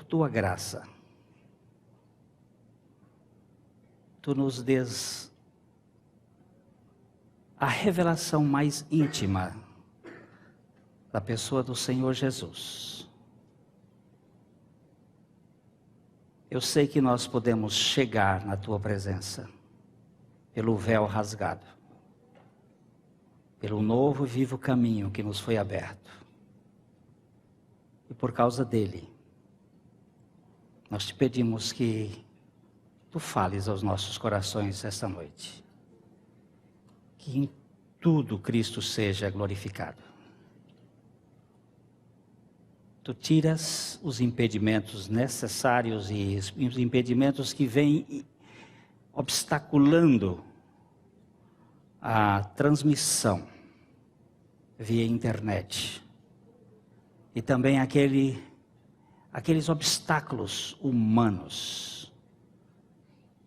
tua graça, tu nos dês a revelação mais íntima da pessoa do Senhor Jesus. Eu sei que nós podemos chegar na tua presença pelo véu rasgado, pelo novo e vivo caminho que nos foi aberto. E por causa dele, nós te pedimos que tu fales aos nossos corações esta noite. Que em tudo Cristo seja glorificado. Tu tiras os impedimentos necessários e os impedimentos que vêm obstaculando a transmissão via internet. E também aqueles obstáculos humanos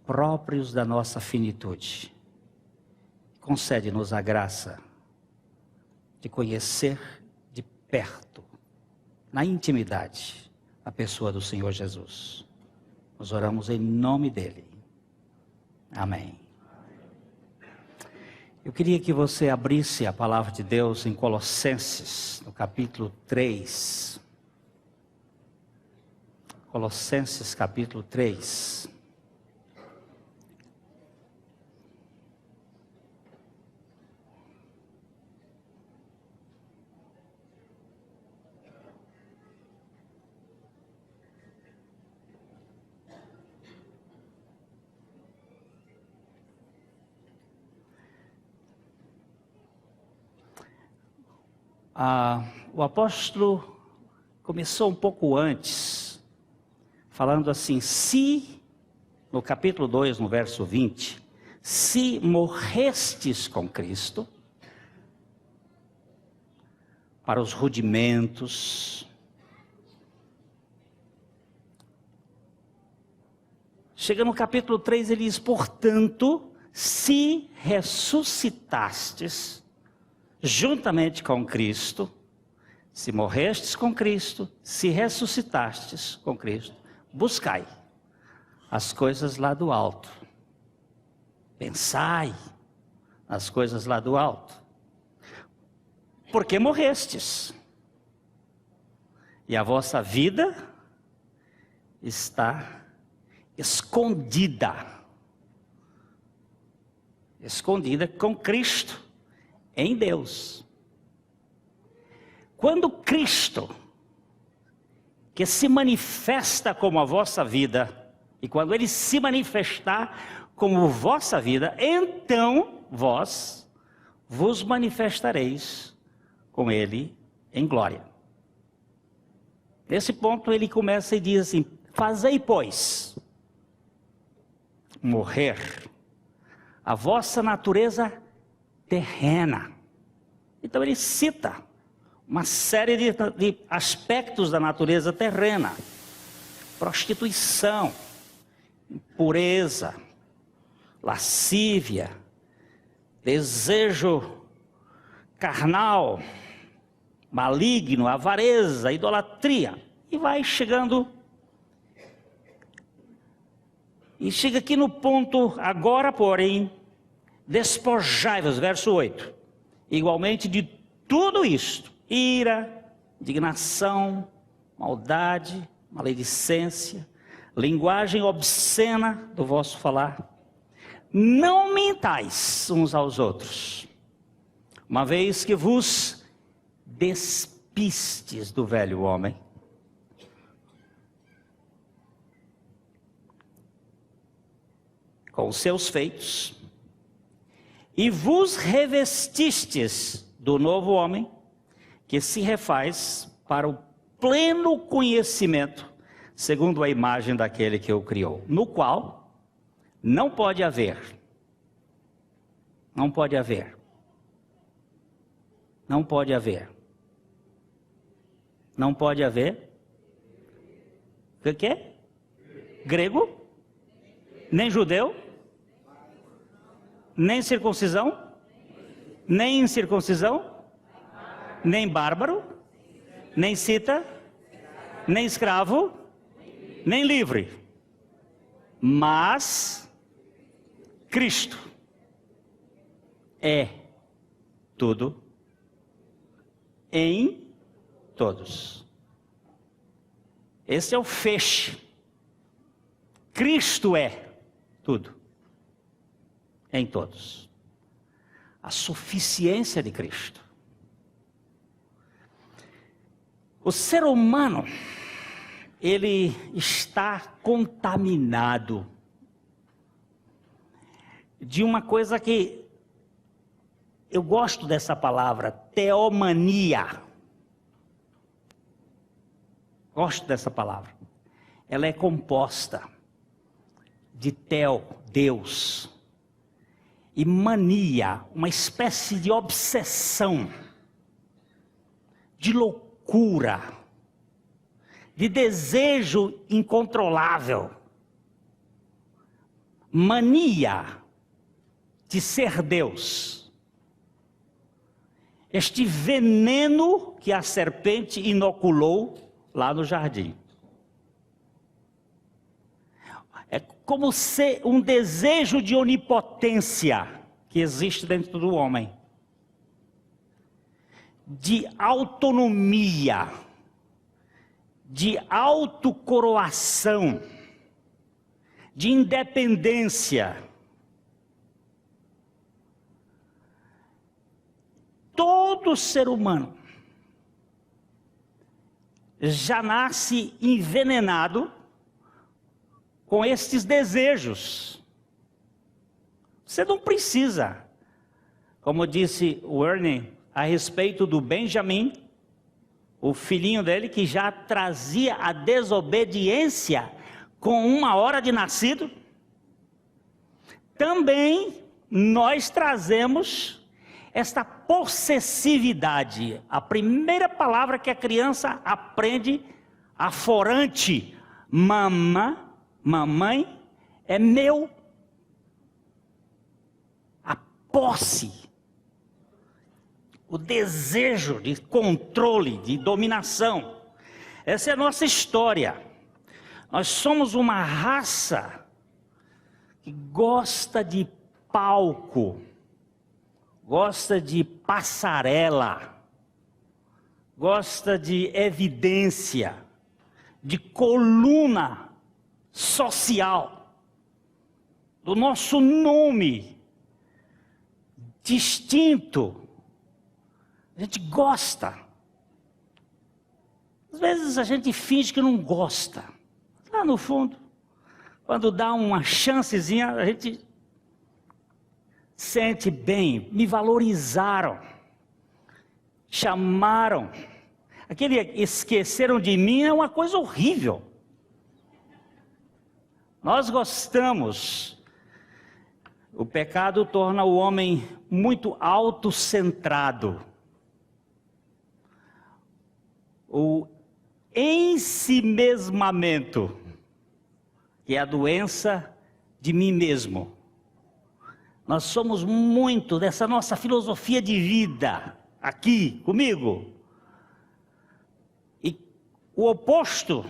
próprios da nossa finitude. Concede-nos a graça de conhecer de perto, na intimidade, a pessoa do Senhor Jesus. Nós oramos em nome dele. Amém. Eu queria que você abrisse a palavra de Deus em Colossenses, no capítulo 3. Colossenses, capítulo 3. O apóstolo começou um pouco antes, falando assim: se, no capítulo 2, no verso 20, se morrestes com Cristo, para os rudimentos, chega no capítulo 3, ele diz: portanto, se ressuscitastes juntamente com Cristo, se morrestes com Cristo, se ressuscitastes com Cristo, buscai as coisas lá do alto, pensai nas coisas lá do alto, porque morrestes, e a vossa vida está escondida com Cristo em Deus. Quando Cristo, que se manifesta como a vossa vida, e quando Ele se manifestar como vossa vida, então vós vos manifestareis com Ele em glória. Nesse ponto ele começa e diz assim: fazei, pois, morrer a vossa natureza terrena. Então ele cita uma série de aspectos da natureza terrena: prostituição, impureza, lascívia, desejo carnal, maligno, avareza, idolatria, e vai chegando, e chega aqui no ponto: agora porém, despojai-vos, verso 8, igualmente de tudo isto: ira, indignação, maldade, maledicência, linguagem obscena do vosso falar. Não mintais uns aos outros, uma vez que vos despistes do velho homem, com os seus feitos, e vos revestistes do novo homem, que se refaz para o pleno conhecimento, segundo a imagem daquele que o criou, no qual não pode haver, o que é? Grego, nem judeu, nem circuncisão, nem incircuncisão, nem bárbaro, nem cita, nem escravo, nem livre, mas Cristo é tudo em todos. Esse é o feixe. Cristo é tudo em todos. A suficiência de Cristo. O ser humano, ele está contaminado de uma coisa que eu gosto dessa palavra, teomania. Gosto dessa palavra. Ela é composta de teo, Deus, e mania, uma espécie de obsessão, de loucura, de desejo incontrolável, mania de ser Deus. Este veneno que a serpente inoculou lá no jardim. É como ser um desejo de onipotência que existe dentro do homem. De autonomia, de autocoroação, de independência. Todo ser humano já nasce envenenado com estes desejos. Você não precisa, como disse o Ernie a respeito do Benjamin, o filhinho dele que já trazia a desobediência com 1 hora de nascido. Também nós trazemos esta possessividade. A primeira palavra que a criança aprende, aforante, mamãe, é meu. A posse, o desejo de controle, de dominação. Essa é a nossa história. Nós somos uma raça que gosta de palco, gosta de passarela, gosta de evidência, de coluna social, do nosso nome distinto. A gente gosta. Às vezes a gente finge que não gosta. Lá no fundo, quando dá uma chancezinha, a gente sente bem, me valorizaram, chamaram. Aquele esqueceram de mim é uma coisa horrível. Nós gostamos. O pecado torna o homem muito autocentrado. O ensimesmamento, que é a doença de mim mesmo. Nós somos muito dessa nossa filosofia de vida, aqui, comigo. E o oposto,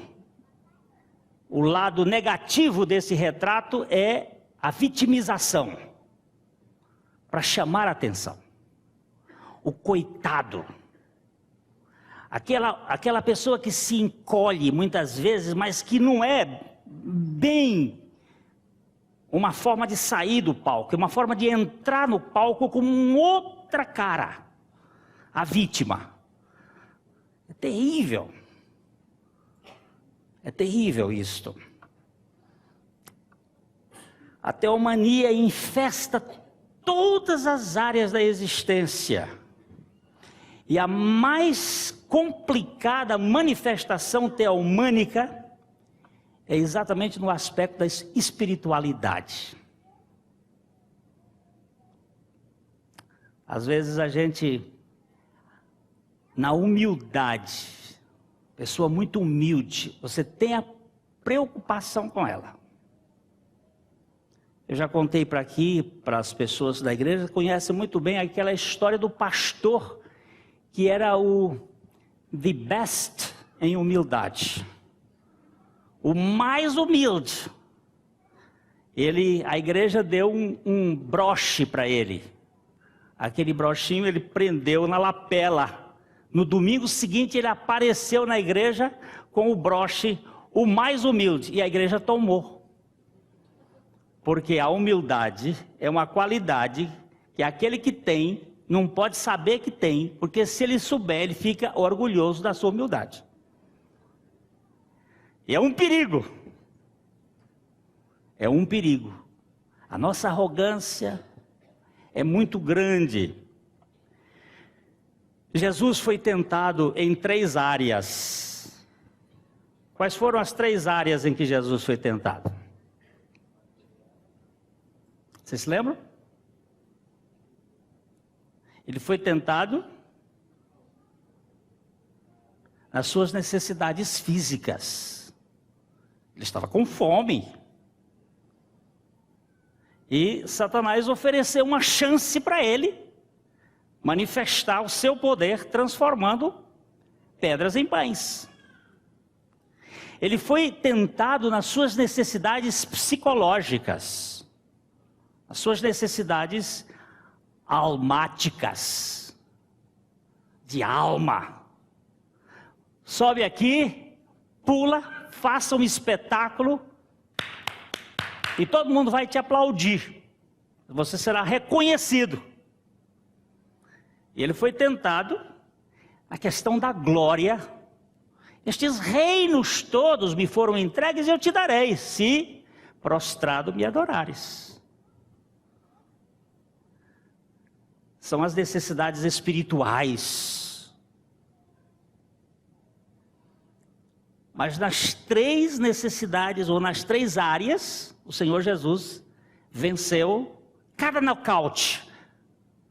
o lado negativo desse retrato é a vitimização, para chamar a atenção. O coitado. Aquela pessoa que se encolhe muitas vezes, mas que não é bem uma forma de sair do palco, é uma forma de entrar no palco com outra cara. A vítima. É terrível. É terrível isto. A teomania infesta todas as áreas da existência. E a mais complicada manifestação teomânica é exatamente no aspecto da espiritualidade. Às vezes a gente, na humildade, pessoa muito humilde, você tem a preocupação com ela. Eu já contei para aqui, para as pessoas da igreja, conhecem muito bem aquela história do pastor, que era o the best em humildade. o mais humilde, a igreja deu um broche para ele. Aquele brochinho ele prendeu na lapela. No domingo seguinte ele apareceu na igreja com o broche, o mais humilde, e a igreja tomou. Porque a humildade é uma qualidade que aquele que tem não pode saber que tem, porque se ele souber, ele fica orgulhoso da sua humildade. E é um perigo. É um perigo. A nossa arrogância é muito grande. Jesus foi tentado em 3 áreas. Quais foram as 3 áreas em que Jesus foi tentado? Vocês se lembram? Ele foi tentado nas suas necessidades físicas. Ele estava com fome. E Satanás ofereceu uma chance para ele manifestar o seu poder transformando pedras em pães. Ele foi tentado nas suas necessidades psicológicas, as suas necessidades almáticas, de alma. Sobe aqui, pula, faça um espetáculo e todo mundo vai te aplaudir. Você será reconhecido. E ele foi tentado na questão da glória. Estes reinos todos me foram entregues e eu te darei, se prostrado me adorares. São as necessidades espirituais. Mas nas 3 necessidades, ou nas 3 áreas, o Senhor Jesus venceu cada nocaute,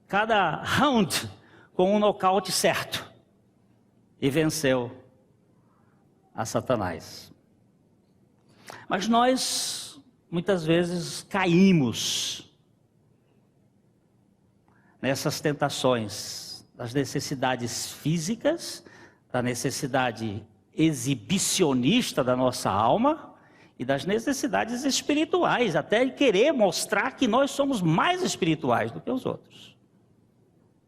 cada round com um nocaute certo. E venceu a Satanás. Mas nós, muitas vezes, caímos nessas tentações das necessidades físicas, da necessidade exibicionista da nossa alma e das necessidades espirituais, até querer mostrar que nós somos mais espirituais do que os outros.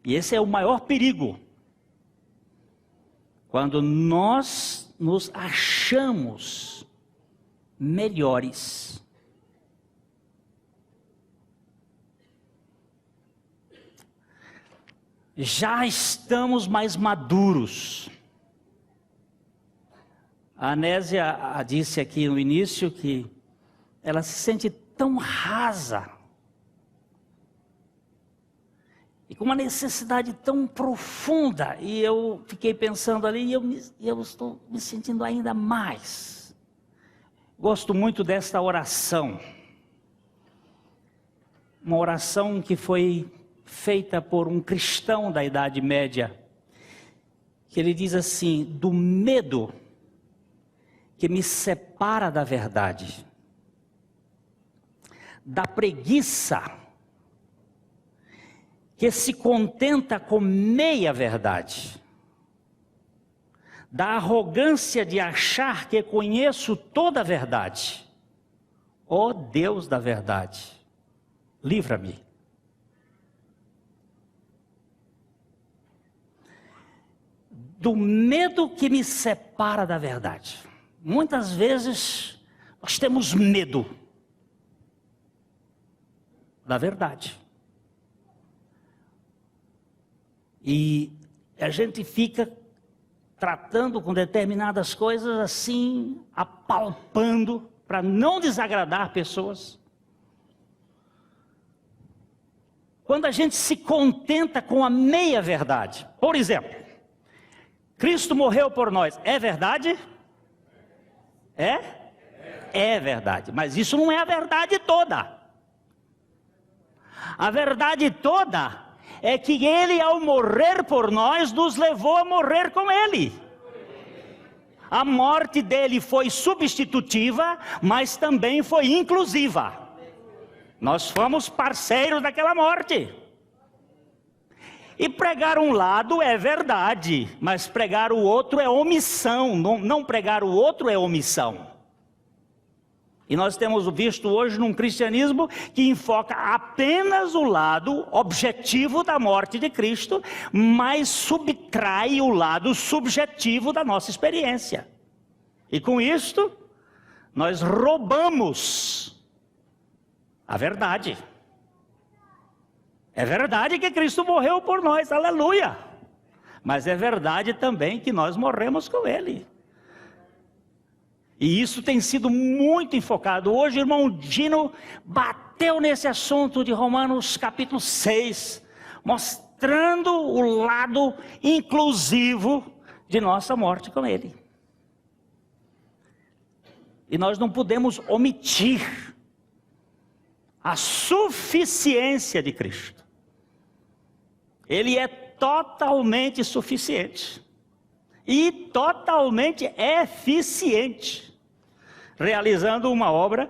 E esse é o maior perigo. Quando nós nos achamos melhores. Já estamos mais maduros. A Anésia disse aqui no início que ela se sente tão rasa e com uma necessidade tão profunda, e eu fiquei pensando ali, e eu estou me sentindo ainda mais. Gosto muito desta oração, uma oração que foi feita por um cristão da Idade Média, que ele diz assim: do medo que me separa da verdade, da preguiça que se contenta com meia verdade, da arrogância de achar que conheço toda a verdade. Ó Deus da verdade, livra-me. Do medo que me separa da verdade. Muitas vezes nós temos medo da verdade. E a gente fica tratando com determinadas coisas assim, apalpando, para não desagradar pessoas. Quando a gente se contenta com a meia verdade. Por exemplo, Cristo morreu por nós, é verdade? É verdade, mas isso não é a verdade toda. A verdade toda é que Ele, ao morrer por nós, nos levou a morrer com Ele. A morte dele foi substitutiva, mas também foi inclusiva. Nós fomos parceiros daquela morte. E pregar um lado é verdade, mas pregar o outro é omissão. Não pregar o outro é omissão. E nós temos visto hoje num cristianismo que enfoca apenas o lado objetivo da morte de Cristo, mas subtrai o lado subjetivo da nossa experiência. E com isto, nós roubamos a verdade. É verdade que Cristo morreu por nós, aleluia. Mas é verdade também que nós morremos com Ele. E isso tem sido muito enfocado. Hoje o irmão Dino bateu nesse assunto de Romanos capítulo 6, mostrando o lado inclusivo de nossa morte com Ele. E nós não podemos omitir a suficiência de Cristo. Ele é totalmente suficiente e totalmente eficiente, realizando uma obra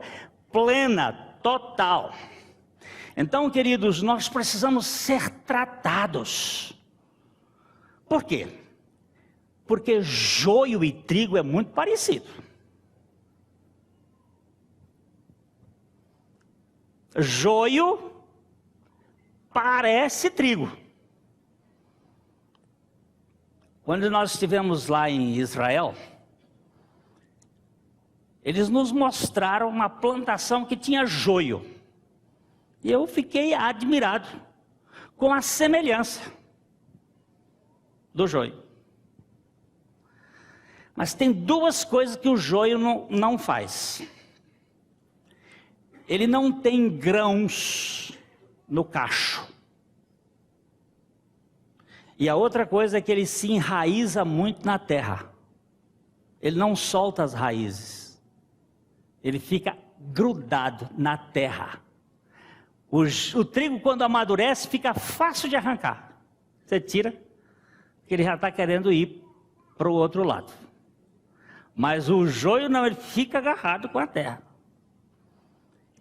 plena, total. Então, queridos, nós precisamos ser tratados. Por quê? Porque joio e trigo é muito parecido. Joio parece trigo. Quando nós estivemos lá em Israel, eles nos mostraram uma plantação que tinha joio. E eu fiquei admirado com a semelhança do joio. Mas tem duas coisas que o joio não faz. Ele não tem grãos no cacho. E a outra coisa é que ele se enraiza muito na terra. Ele não solta as raízes. Ele fica grudado na terra. O trigo, quando amadurece, fica fácil de arrancar. Você tira, porque ele já está querendo ir para o outro lado. Mas o joio não, ele fica agarrado com a terra.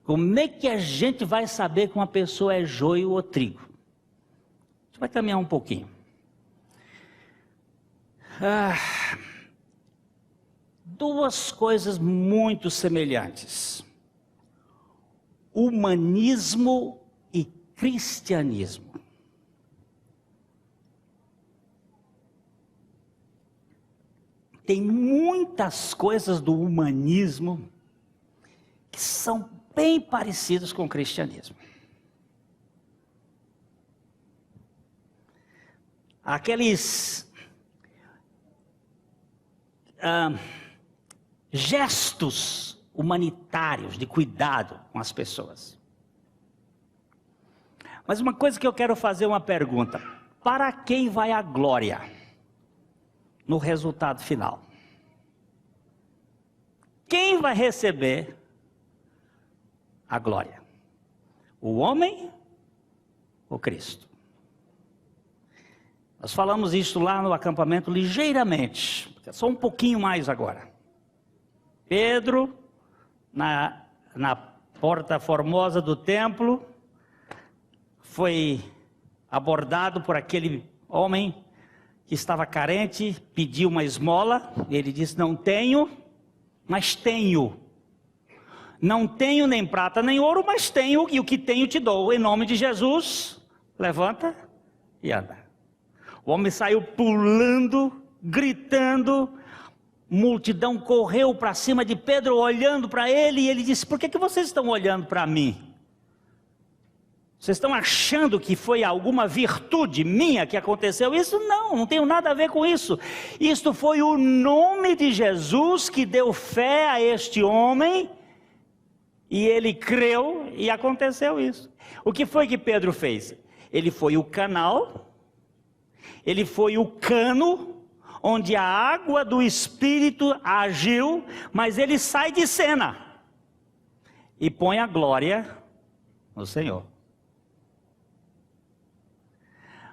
Como é que a gente vai saber que uma pessoa é joio ou trigo? A gente vai caminhar um pouquinho. Duas coisas muito semelhantes: humanismo e cristianismo. Tem muitas coisas do humanismo que são bem parecidas com o cristianismo. Aqueles gestos humanitários de cuidado com as pessoas. Mas uma coisa que eu quero fazer uma pergunta: para quem vai a glória no resultado final? Quem vai receber a glória? O homem ou Cristo? Nós falamos isso lá no acampamento ligeiramente, só um pouquinho mais agora. Pedro, na porta formosa do templo, foi abordado por aquele homem que estava carente, pediu uma esmola. Ele disse: não tenho, mas tenho. Não tenho nem prata nem ouro, mas tenho, e o que tenho te dou. Em nome de Jesus, levanta e anda. O homem saiu pulando, gritando. Multidão correu para cima de Pedro, olhando para ele, e ele disse: por que vocês estão olhando para mim? Vocês estão achando que foi alguma virtude minha que aconteceu isso? Não, não tenho nada a ver com isso. Isto foi o nome de Jesus que deu fé a este homem, e ele creu, e aconteceu isso. O que foi que Pedro fez? Ele foi o canal, ele foi o cano, onde a água do Espírito agiu, mas ele sai de cena e põe a glória no Senhor.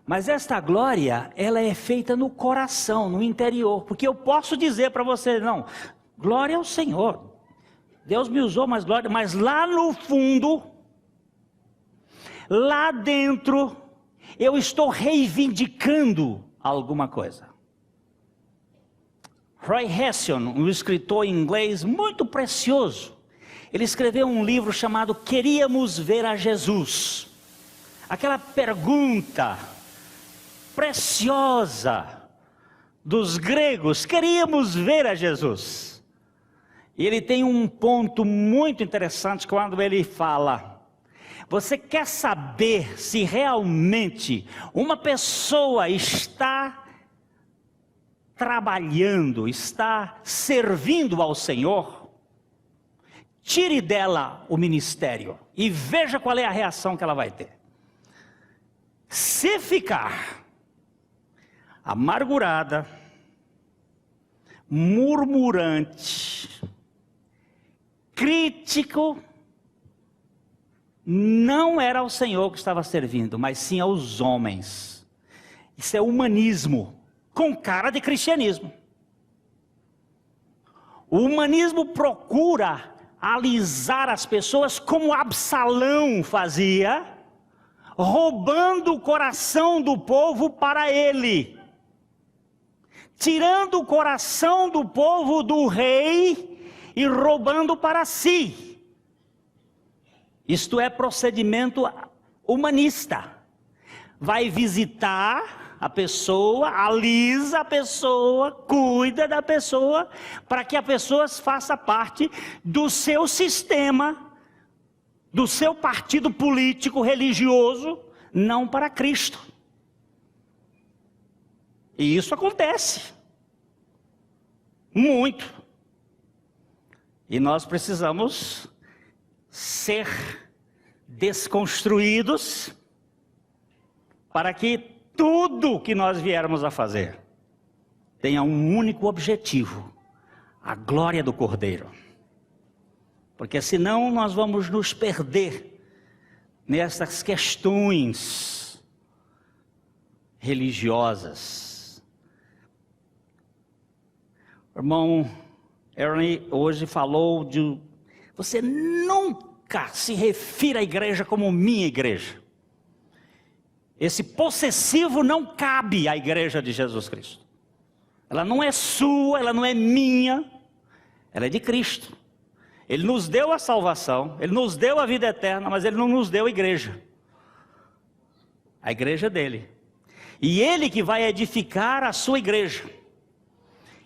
Mas esta glória, ela é feita no coração, no interior, porque eu posso dizer para você: não, glória ao Senhor, Deus me usou, mas glória, mas lá no fundo, lá dentro, eu estou reivindicando alguma coisa. Roy Hession, um escritor inglês muito precioso, Ele escreveu um livro chamado Queríamos Ver a Jesus. Aquela pergunta preciosa dos gregos, queríamos ver a Jesus. E ele tem um ponto muito interessante quando ele fala: você quer saber se realmente uma pessoa está trabalhando, está servindo ao Senhor? Tire dela o ministério e veja qual é a reação que ela vai ter. Se ficar amargurada, murmurante, crítico, não era ao Senhor que estava servindo, mas sim aos homens. Isso é humanismo, com cara de cristianismo. O humanismo procura alisar as pessoas como Absalão fazia, roubando o coração do povo para ele, tirando o coração do povo do rei e roubando para si. Isto é procedimento humanista. Vai visitar a pessoa, alisa a pessoa, cuida da pessoa, para que a pessoa faça parte do seu sistema, do seu partido político, religioso, não para Cristo. E isso acontece muito. E nós precisamos ser desconstruídos para que tudo que nós viermos a fazer tenha um único objetivo: a glória do Cordeiro. Porque senão nós vamos nos perder nessas questões religiosas. O irmão Ernie hoje falou de: você nunca se refira à igreja como minha igreja. Esse possessivo não cabe à igreja de Jesus Cristo. Ela não é sua, ela não é minha, ela é de Cristo. Ele nos deu a salvação, Ele nos deu a vida eterna, mas Ele não nos deu a igreja. A igreja dele. E Ele que vai edificar a sua igreja.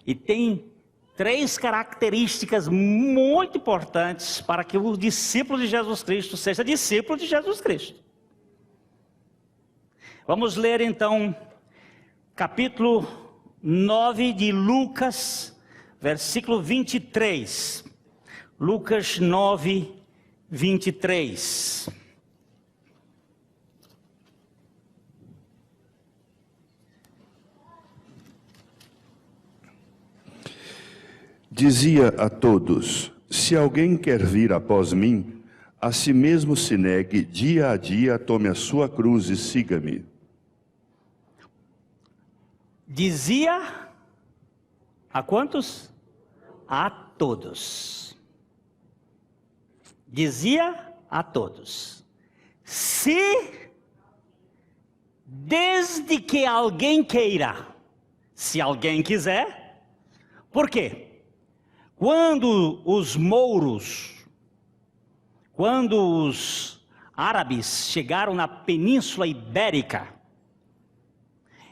E tem 3 características muito importantes para que o discípulo de Jesus Cristo seja discípulo de Jesus Cristo. Vamos ler então capítulo 9 de Lucas, versículo 23. Lucas 9, 23. Dizia a todos: se alguém quer vir após mim, a si mesmo se negue, dia a dia tome a sua cruz e siga-me. Dizia a quantos? A todos. Dizia a todos: se, desde que alguém queira, se alguém quiser. Por quê? Quando os mouros, quando os árabes chegaram na Península Ibérica,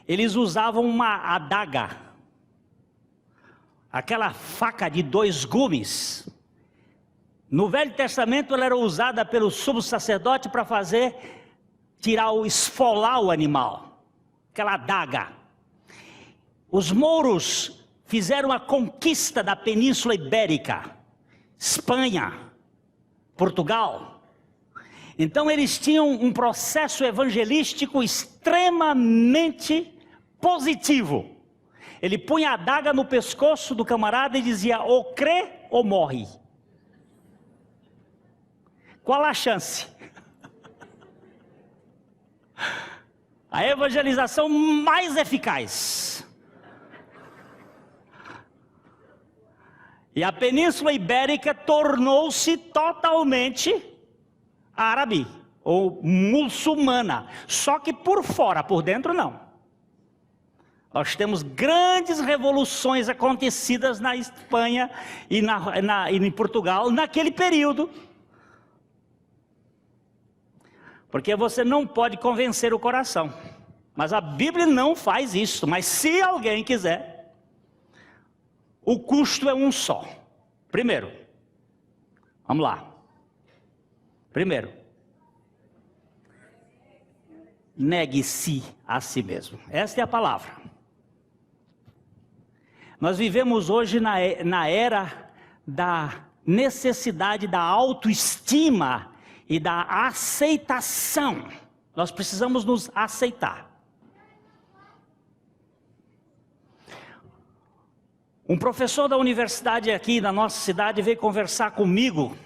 eles usavam uma adaga, aquela faca de 2 gumes. No Velho Testamento ela era usada pelo sumo sacerdote para esfolar o animal, aquela adaga. Os mouros fizeram a conquista da Península Ibérica, Espanha, Portugal. Então eles tinham um processo evangelístico extremamente positivo. Ele punha a adaga no pescoço do camarada e dizia: ou crê ou morre. Qual a chance? A evangelização mais eficaz. E a Península Ibérica tornou-se totalmente árabe ou muçulmana, só que por fora, por dentro não. Nós temos grandes revoluções acontecidas na Espanha e em Portugal naquele período. Porque você não pode convencer o coração. Mas a Bíblia não faz isso. Mas se alguém quiser, o custo é um só. Primeiro, vamos lá. Primeiro, negue-se a si mesmo. Esta é a palavra. Nós vivemos hoje na era da necessidade da autoestima e da aceitação. Nós precisamos nos aceitar. Um professor da universidade aqui na nossa cidade veio conversar comigo.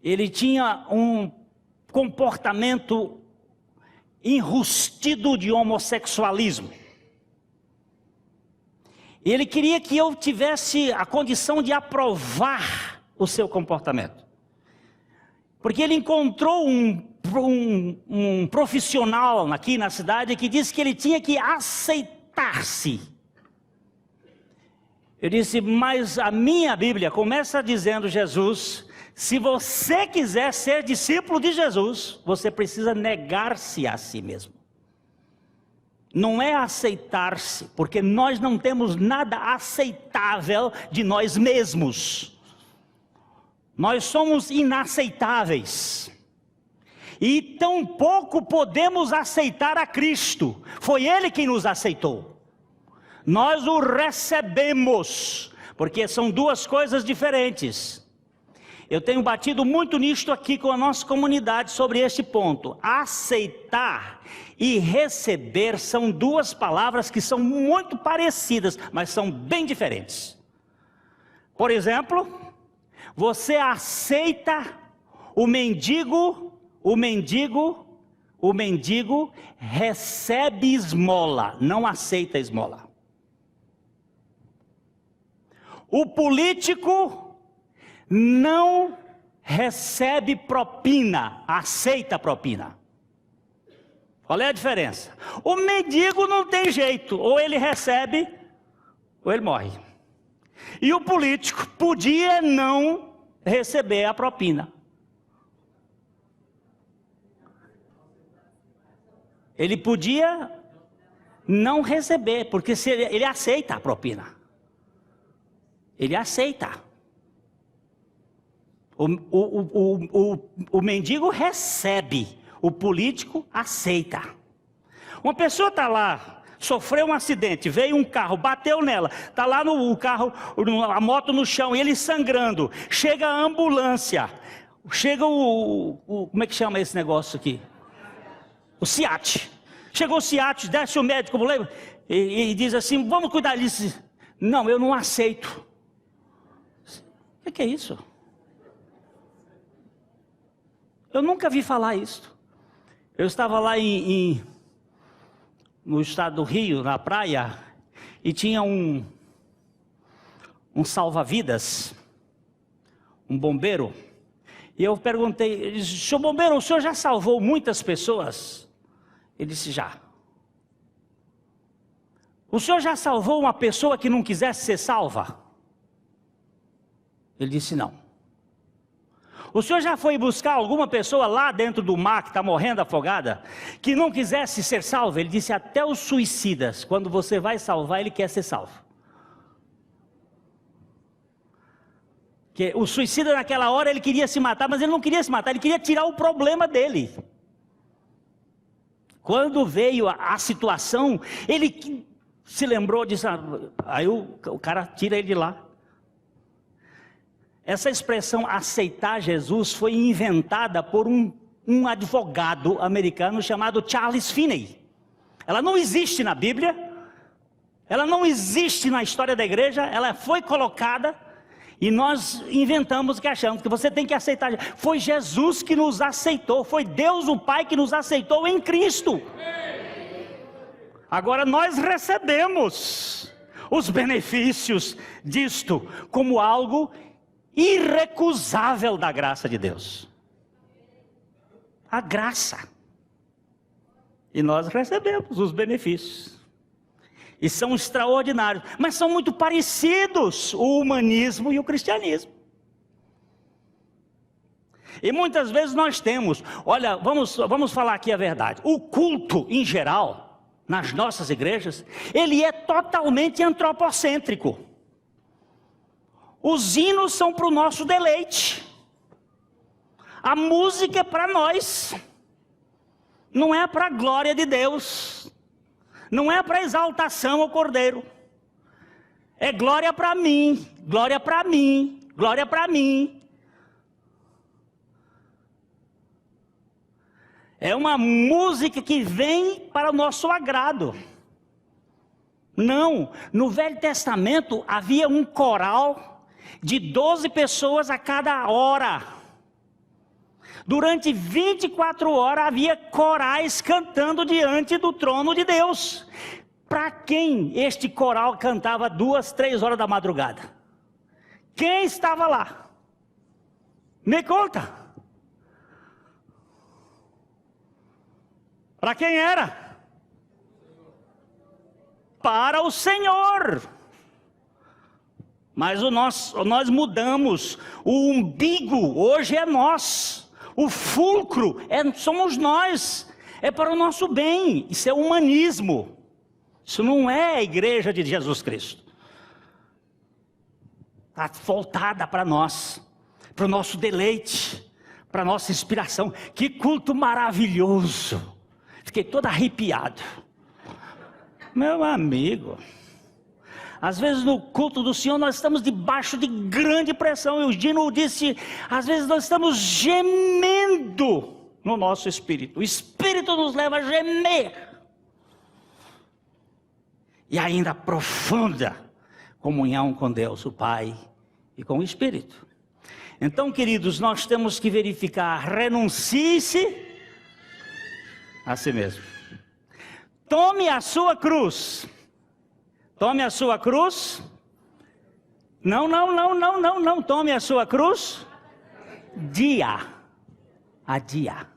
Ele tinha um comportamento enrustido de homossexualismo. Ele queria que eu tivesse a condição de aprovar o seu comportamento. Porque ele encontrou um profissional aqui na cidade que disse que ele tinha que aceitar-se. Eu disse, mas a minha Bíblia começa dizendo, Jesus, se você quiser ser discípulo de Jesus, você precisa negar-se a si mesmo. Não é aceitar-se, porque nós não temos nada aceitável de nós mesmos. Nós somos inaceitáveis. E tampouco podemos aceitar a Cristo. Foi Ele quem nos aceitou. Nós o recebemos, porque são duas coisas diferentes. Eu tenho batido muito nisto aqui com a nossa comunidade sobre este ponto. Aceitar e receber são duas palavras que são muito parecidas, mas são bem diferentes. Por exemplo, você aceita o mendigo recebe esmola, não aceita esmola. O político não recebe propina, aceita propina. Qual é a diferença? O mendigo não tem jeito, ou ele recebe, ou ele morre. E o político podia não receber a propina. Ele podia não receber, porque se ele aceita a propina. Ele aceita. O mendigo recebe, o político aceita. Uma pessoa está lá, sofreu um acidente, veio um carro, bateu nela, está lá no carro, a moto no chão, e ele sangrando. Chega a ambulância, chega como é que chama esse negócio aqui? O SIAT. Chegou o SIAT, desce o médico e diz assim, vamos cuidar disso. Não, eu não aceito. O que é isso? Eu nunca vi falar isso. Eu estava lá no estado do Rio, na praia, e tinha um salva-vidas, um bombeiro. E eu perguntei, ele disse, senhor bombeiro, o senhor já salvou muitas pessoas? Ele disse, já. O senhor já salvou uma pessoa que não quisesse ser salva? Ele disse, não. O senhor já foi buscar alguma pessoa lá dentro do mar que está morrendo afogada, que não quisesse ser salva? Ele disse, até os suicidas, quando você vai salvar, ele quer ser salvo. Que o suicida naquela hora, ele queria se matar, mas ele não queria se matar, ele queria tirar o problema dele. Quando veio a situação, ele se lembrou disso, aí o cara tira ele de lá. Essa expressão aceitar Jesus foi inventada por um advogado americano chamado Charles Finney. Ela não existe na Bíblia, ela não existe na história da igreja, ela foi colocada e nós inventamos o que achamos, que você tem que aceitar. Foi Jesus que nos aceitou, foi Deus o Pai que nos aceitou em Cristo. Agora nós recebemos os benefícios disto como algo irrecusável da graça de Deus. A graça. E nós recebemos os benefícios. e são extraordinários, mas são muito parecidos o humanismo e o cristianismo. E muitas vezes nós temos, olha, vamos falar aqui a verdade, o culto em geral, nas nossas igrejas, ele é totalmente antropocêntrico. Os hinos são para o nosso deleite, a música é para nós, não é para a glória de Deus, não é para exaltação ao Cordeiro, é glória para mim, glória para mim, glória para mim. É uma música que vem para o nosso agrado. Não, no Velho Testamento havia um coral de 12 pessoas a cada hora. Durante 24 horas havia corais cantando diante do trono de Deus. Para quem este coral cantava 2, 3 horas da madrugada? Quem estava lá? Me conta. Para quem era? Para o Senhor. Mas nós mudamos. O umbigo hoje é nós. O fulcro somos nós. É para o nosso bem. Isso é humanismo. Isso não é a igreja de Jesus Cristo. Está voltada para nós. Para o nosso deleite. Para a nossa inspiração. Que culto maravilhoso. Fiquei todo arrepiado. Meu amigo, às vezes no culto do Senhor nós estamos debaixo de grande pressão. E o Dino disse, às vezes nós estamos gemendo no nosso espírito. O Espírito nos leva a gemer. E ainda profunda comunhão com Deus, o Pai e com o Espírito. Então, queridos, nós temos que verificar, renuncie-se a si mesmo. Tome a sua cruz. Tome a sua cruz. Não. Tome a sua cruz. Dia a dia.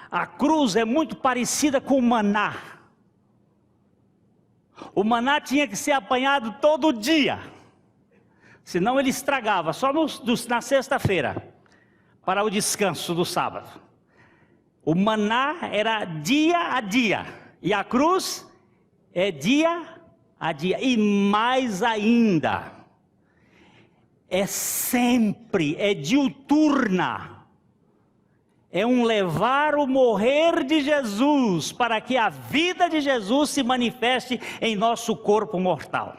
A cruz é muito parecida com o maná. O maná tinha que ser apanhado todo dia. Senão ele estragava, só na sexta-feira. Para o descanso do sábado. O maná era dia a dia. E a cruz é dia a dia. E mais ainda. É sempre, é diuturna. É um levar o morrer de Jesus. Para que a vida de Jesus se manifeste em nosso corpo mortal.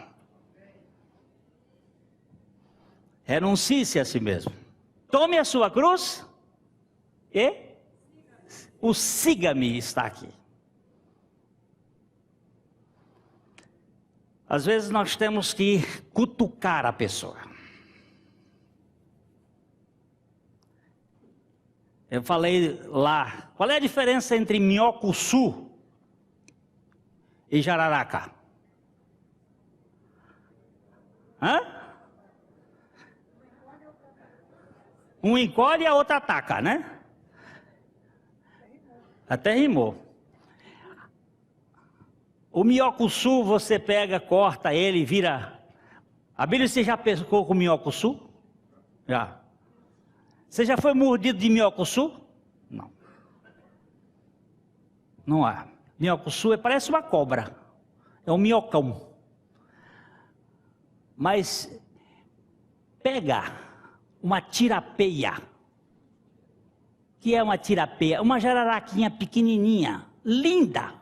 Renuncie-se a si mesmo. Tome a sua cruz e o siga-me está aqui. Às vezes nós temos que cutucar a pessoa. Eu falei lá, qual é a diferença entre Minhocuçu e Jararaca? Hã? Um encolhe e a outra ataca, né? Até rimou. O Minhocuçu você pega, corta ele, vira... A Bíblia, você já pescou com Minhocuçu? Já. Você já foi mordido de Minhocuçu? Não. Não é. Minhocuçu parece uma cobra. É um minhocão. Mas pega uma tirapeia. Que é uma tirapeia? Uma jararaquinha pequenininha, linda.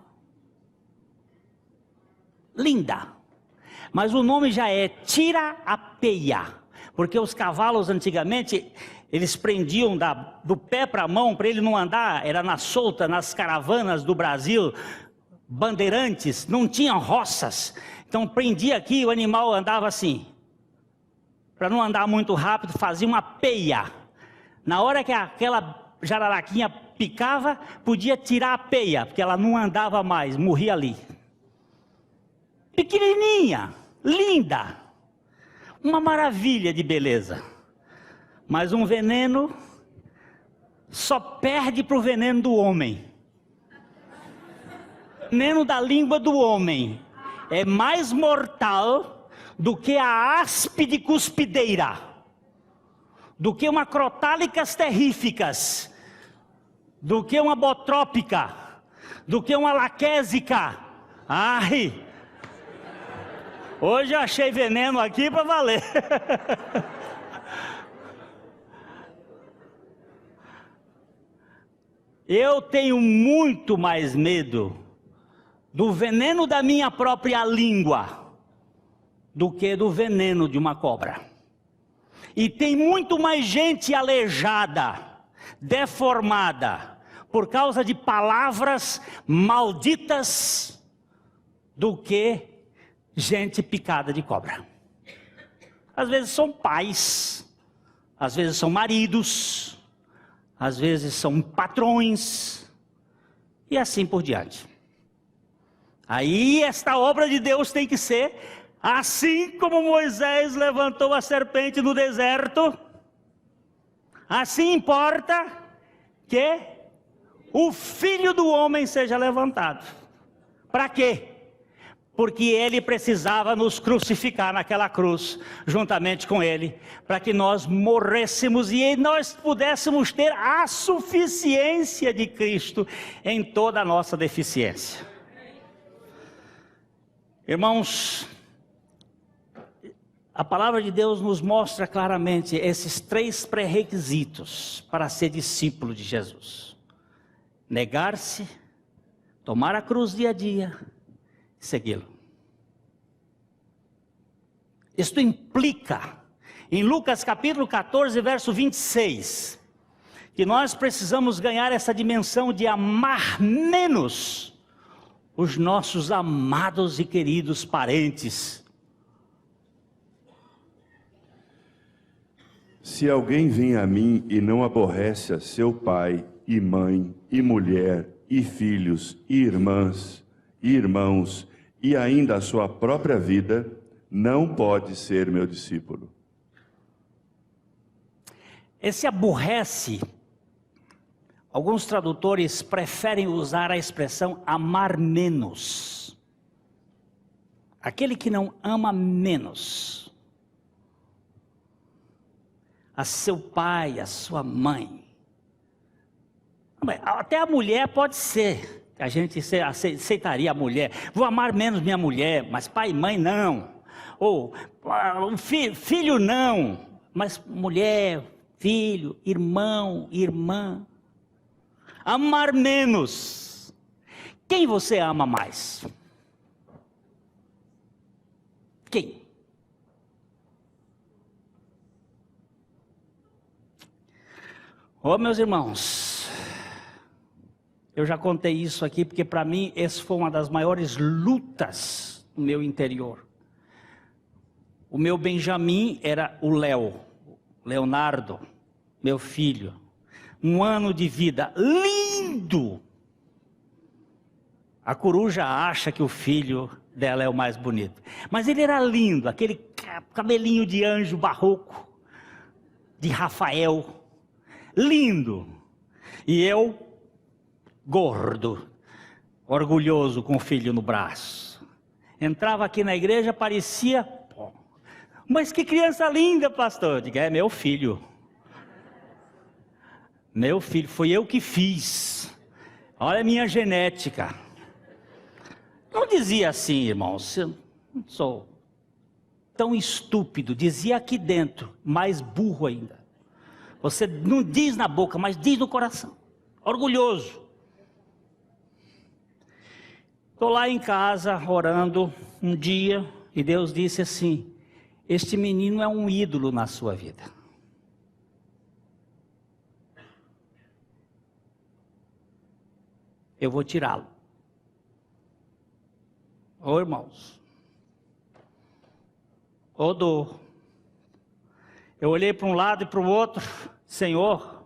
Linda. Mas o nome já é tira-a-peia. Porque os cavalos antigamente, eles prendiam do pé para a mão, para ele não andar, era na solta, nas caravanas do Brasil, bandeirantes, não tinham roças. Então prendia aqui e o animal andava assim. Para não andar muito rápido, fazia uma peia. Na hora que aquela jararaquinha picava, podia tirar a peia, porque ela não andava mais, morria ali. Pequenininha, linda, uma maravilha de beleza. Mas um veneno só perde para o veneno do homem. veneno da língua do homem é mais mortal do que a áspide cuspideira, do que uma crotálicas terríficas, do que uma botrópica, do que uma laquésica. Ai, hoje eu achei veneno aqui para valer. Eu tenho muito mais medo do veneno da minha própria língua do que do veneno de uma cobra. E tem muito mais gente aleijada, deformada, por causa de palavras malditas, do que gente picada de cobra. Às vezes são pais, às vezes são maridos, às vezes são patrões, e assim por diante. Aí esta obra de Deus tem que ser assim como Moisés levantou a serpente no deserto. Assim importa que o Filho do Homem seja levantado. Para quê? Porque ele precisava nos crucificar naquela cruz, juntamente com ele, para que nós morrêssemos e nós pudéssemos ter a suficiência de Cristo em toda a nossa deficiência. Irmãos, a palavra de Deus nos mostra claramente esses 3 pré-requisitos para ser discípulo de Jesus: negar-se, tomar a cruz dia a dia, segui-lo. Isto implica, em Lucas capítulo 14, verso 26, que nós precisamos ganhar essa dimensão de amar menos os nossos amados e queridos parentes. Se alguém vem a mim e não aborrece a seu pai e mãe e mulher e filhos e irmãs e irmãos e ainda a sua própria vida, não pode ser meu discípulo. Esse aborrece, alguns tradutores preferem usar a expressão amar menos. Aquele que não ama menos a seu pai, a sua mãe. Até a mulher pode ser, a gente aceitaria a mulher. Vou amar menos minha mulher, mas pai e mãe não. Ou filho não, mas mulher, filho, irmão, irmã. Amar menos. Quem você ama mais? Quem? Oh, meus irmãos, eu já contei isso aqui porque para mim essa foi uma das maiores lutas no meu interior. O meu Benjamin era o Leonardo, meu filho. 1 ano de vida, lindo. A coruja acha que o filho dela é o mais bonito. Mas ele era lindo, aquele cabelinho de anjo barroco, de Rafael. Lindo. E eu, gordo, orgulhoso com o filho no braço. Entrava aqui na igreja, parecia... Mas que criança linda, pastor. Eu digo, é meu filho. Meu filho, foi eu que fiz. Olha a minha genética. Não dizia assim, irmãos, eu não sou tão estúpido. Dizia aqui dentro, mais burro ainda. Você não diz na boca, mas diz no coração. Orgulhoso. Estou lá em casa, orando um dia, e Deus disse assim: este menino é um ídolo na sua vida. Eu vou tirá-lo. Ô irmãos, ô dor. Eu olhei para um lado e para o outro, Senhor,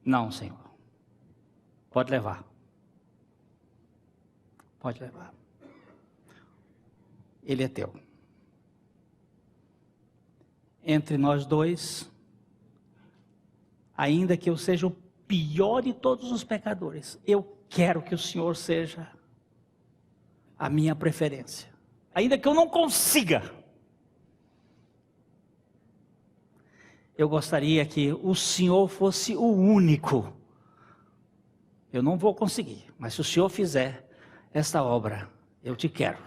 não, Senhor, pode levar. Pode levar. Ele é teu. Entre nós dois, ainda que eu seja o pior de todos os pecadores, eu quero que o Senhor seja a minha preferência, ainda que eu não consiga. Eu gostaria que o Senhor fosse o único. Eu não vou conseguir, mas se o Senhor fizer esta obra, eu te quero.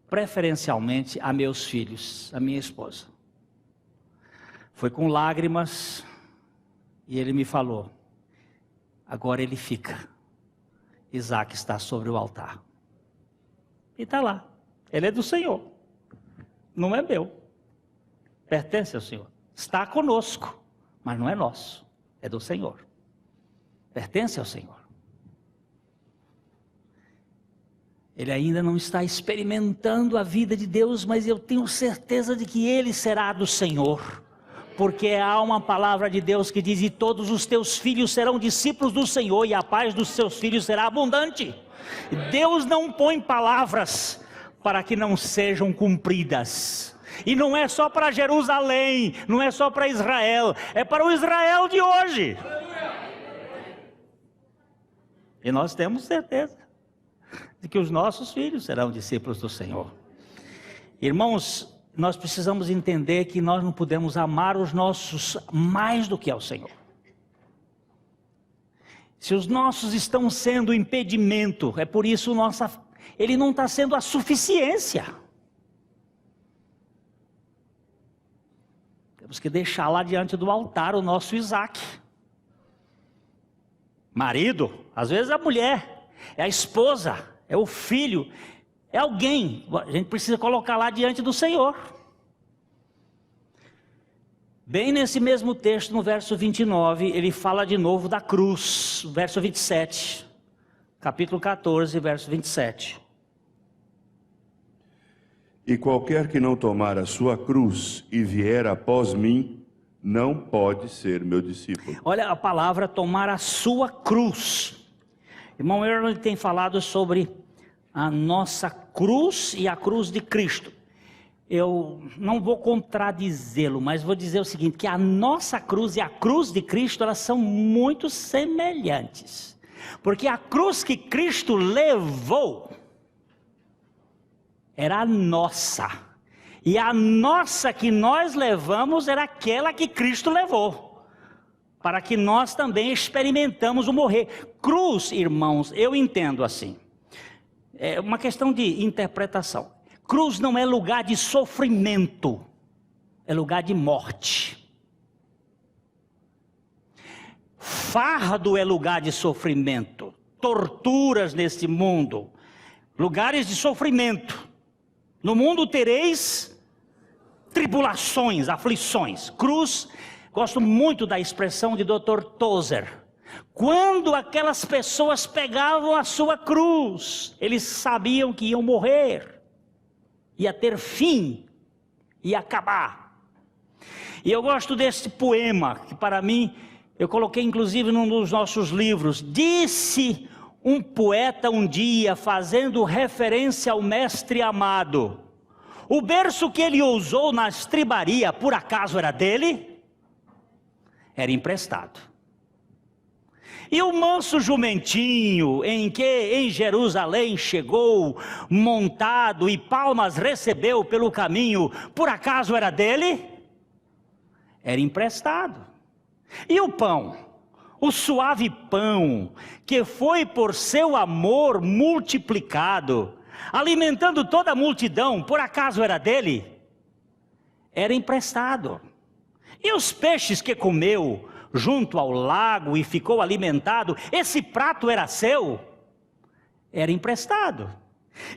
Preferencialmente a meus filhos, a minha esposa. Foi com lágrimas e ele me falou, agora ele fica. Isaac está sobre o altar. E está lá. Ele é do Senhor. Não é meu. Pertence ao Senhor. Está conosco, mas não é nosso. É do Senhor. Pertence ao Senhor. Ele ainda não está experimentando a vida de Deus, mas eu tenho certeza de que ele será do Senhor. Porque há uma palavra de Deus que diz, e todos os teus filhos serão discípulos do Senhor, e a paz dos seus filhos será abundante. Deus não põe palavras para que não sejam cumpridas. E não é só para Jerusalém, não é só para Israel, é para o Israel de hoje. E nós temos certeza de que os nossos filhos serão discípulos do Senhor. Irmãos, nós precisamos entender que nós não podemos amar os nossos mais do que ao Senhor. Se os nossos estão sendo impedimento, é por isso ele não está sendo a suficiência. Temos que deixar lá diante do altar o nosso Isaac. Marido, às vezes a mulher, é a esposa, é o filho, é alguém, a gente precisa colocar lá diante do Senhor. Bem nesse mesmo texto, no verso 29, ele fala de novo da cruz, verso 27, capítulo 14, verso 27. E qualquer que não tomar a sua cruz e vier após mim, não pode ser meu discípulo. Olha a palavra tomar a sua cruz. Irmão Erwin tem falado sobre a nossa cruz e a cruz de Cristo. Eu não vou contradizê-lo, mas vou dizer o seguinte, que a nossa cruz e a cruz de Cristo, elas são muito semelhantes. Porque a cruz que Cristo levou era a nossa. E a nossa que nós levamos era aquela que Cristo levou. Para que nós também experimentamos o morrer. Cruz, irmãos, eu entendo assim. É uma questão de interpretação. Cruz não é lugar de sofrimento, é lugar de morte. Fardo é lugar de sofrimento, torturas neste mundo, lugares de sofrimento. No mundo tereis tribulações, aflições. Cruz, gosto muito da expressão de Dr. Tozer. Quando aquelas pessoas pegavam a sua cruz, eles sabiam que iam morrer. Ia ter fim, ia acabar. E eu gosto deste poema, que para mim, eu coloquei inclusive num dos nossos livros. Disse um poeta um dia, fazendo referência ao mestre amado, o berço que ele usou na estribaria, por acaso era dele? Era emprestado. E o manso jumentinho, em que em Jerusalém chegou, montado e palmas recebeu pelo caminho, por acaso era dele? Era emprestado. E o pão, o suave pão, que foi por seu amor multiplicado, alimentando toda a multidão, por acaso era dele? Era emprestado. E os peixes que comeu junto ao lago e ficou alimentado, esse prato era seu? Era emprestado.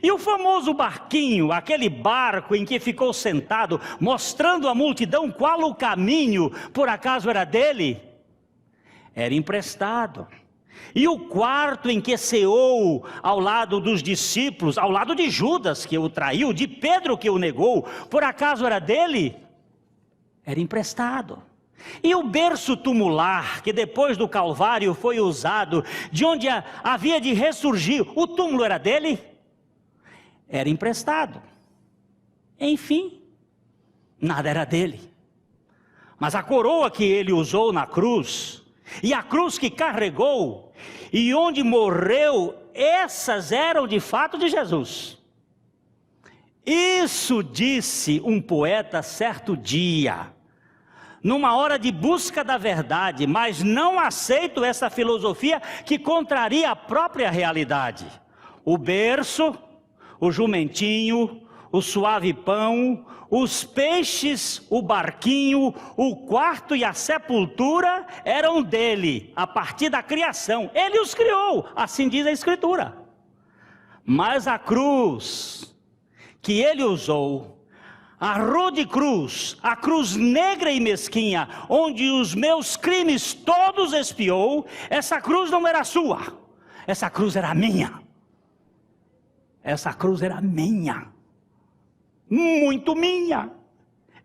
E o famoso barquinho, aquele barco em que ficou sentado, mostrando à multidão qual o caminho, por acaso era dele? Era emprestado. E o quarto em que ceou ao lado dos discípulos, ao lado de Judas que o traiu, de Pedro que o negou, por acaso era dele? Era emprestado. E o berço tumular, que depois do Calvário foi usado, de onde havia de ressurgir, o túmulo era dele? Era emprestado. Enfim, nada era dele. Mas a coroa que ele usou na cruz, e a cruz que carregou, e onde morreu, essas eram de fato de Jesus. Isso disse um poeta certo dia, numa hora de busca da verdade, mas não aceito essa filosofia que contraria a própria realidade. O berço, o jumentinho, o suave pão, os peixes, o barquinho, o quarto e a sepultura eram dele, a partir da criação. Ele os criou, assim diz a Escritura. Mas a cruz que ele usou, a rude cruz, a cruz negra e mesquinha, onde os meus crimes todos expiou, essa cruz não era sua, essa cruz era minha. Essa cruz era minha, muito minha.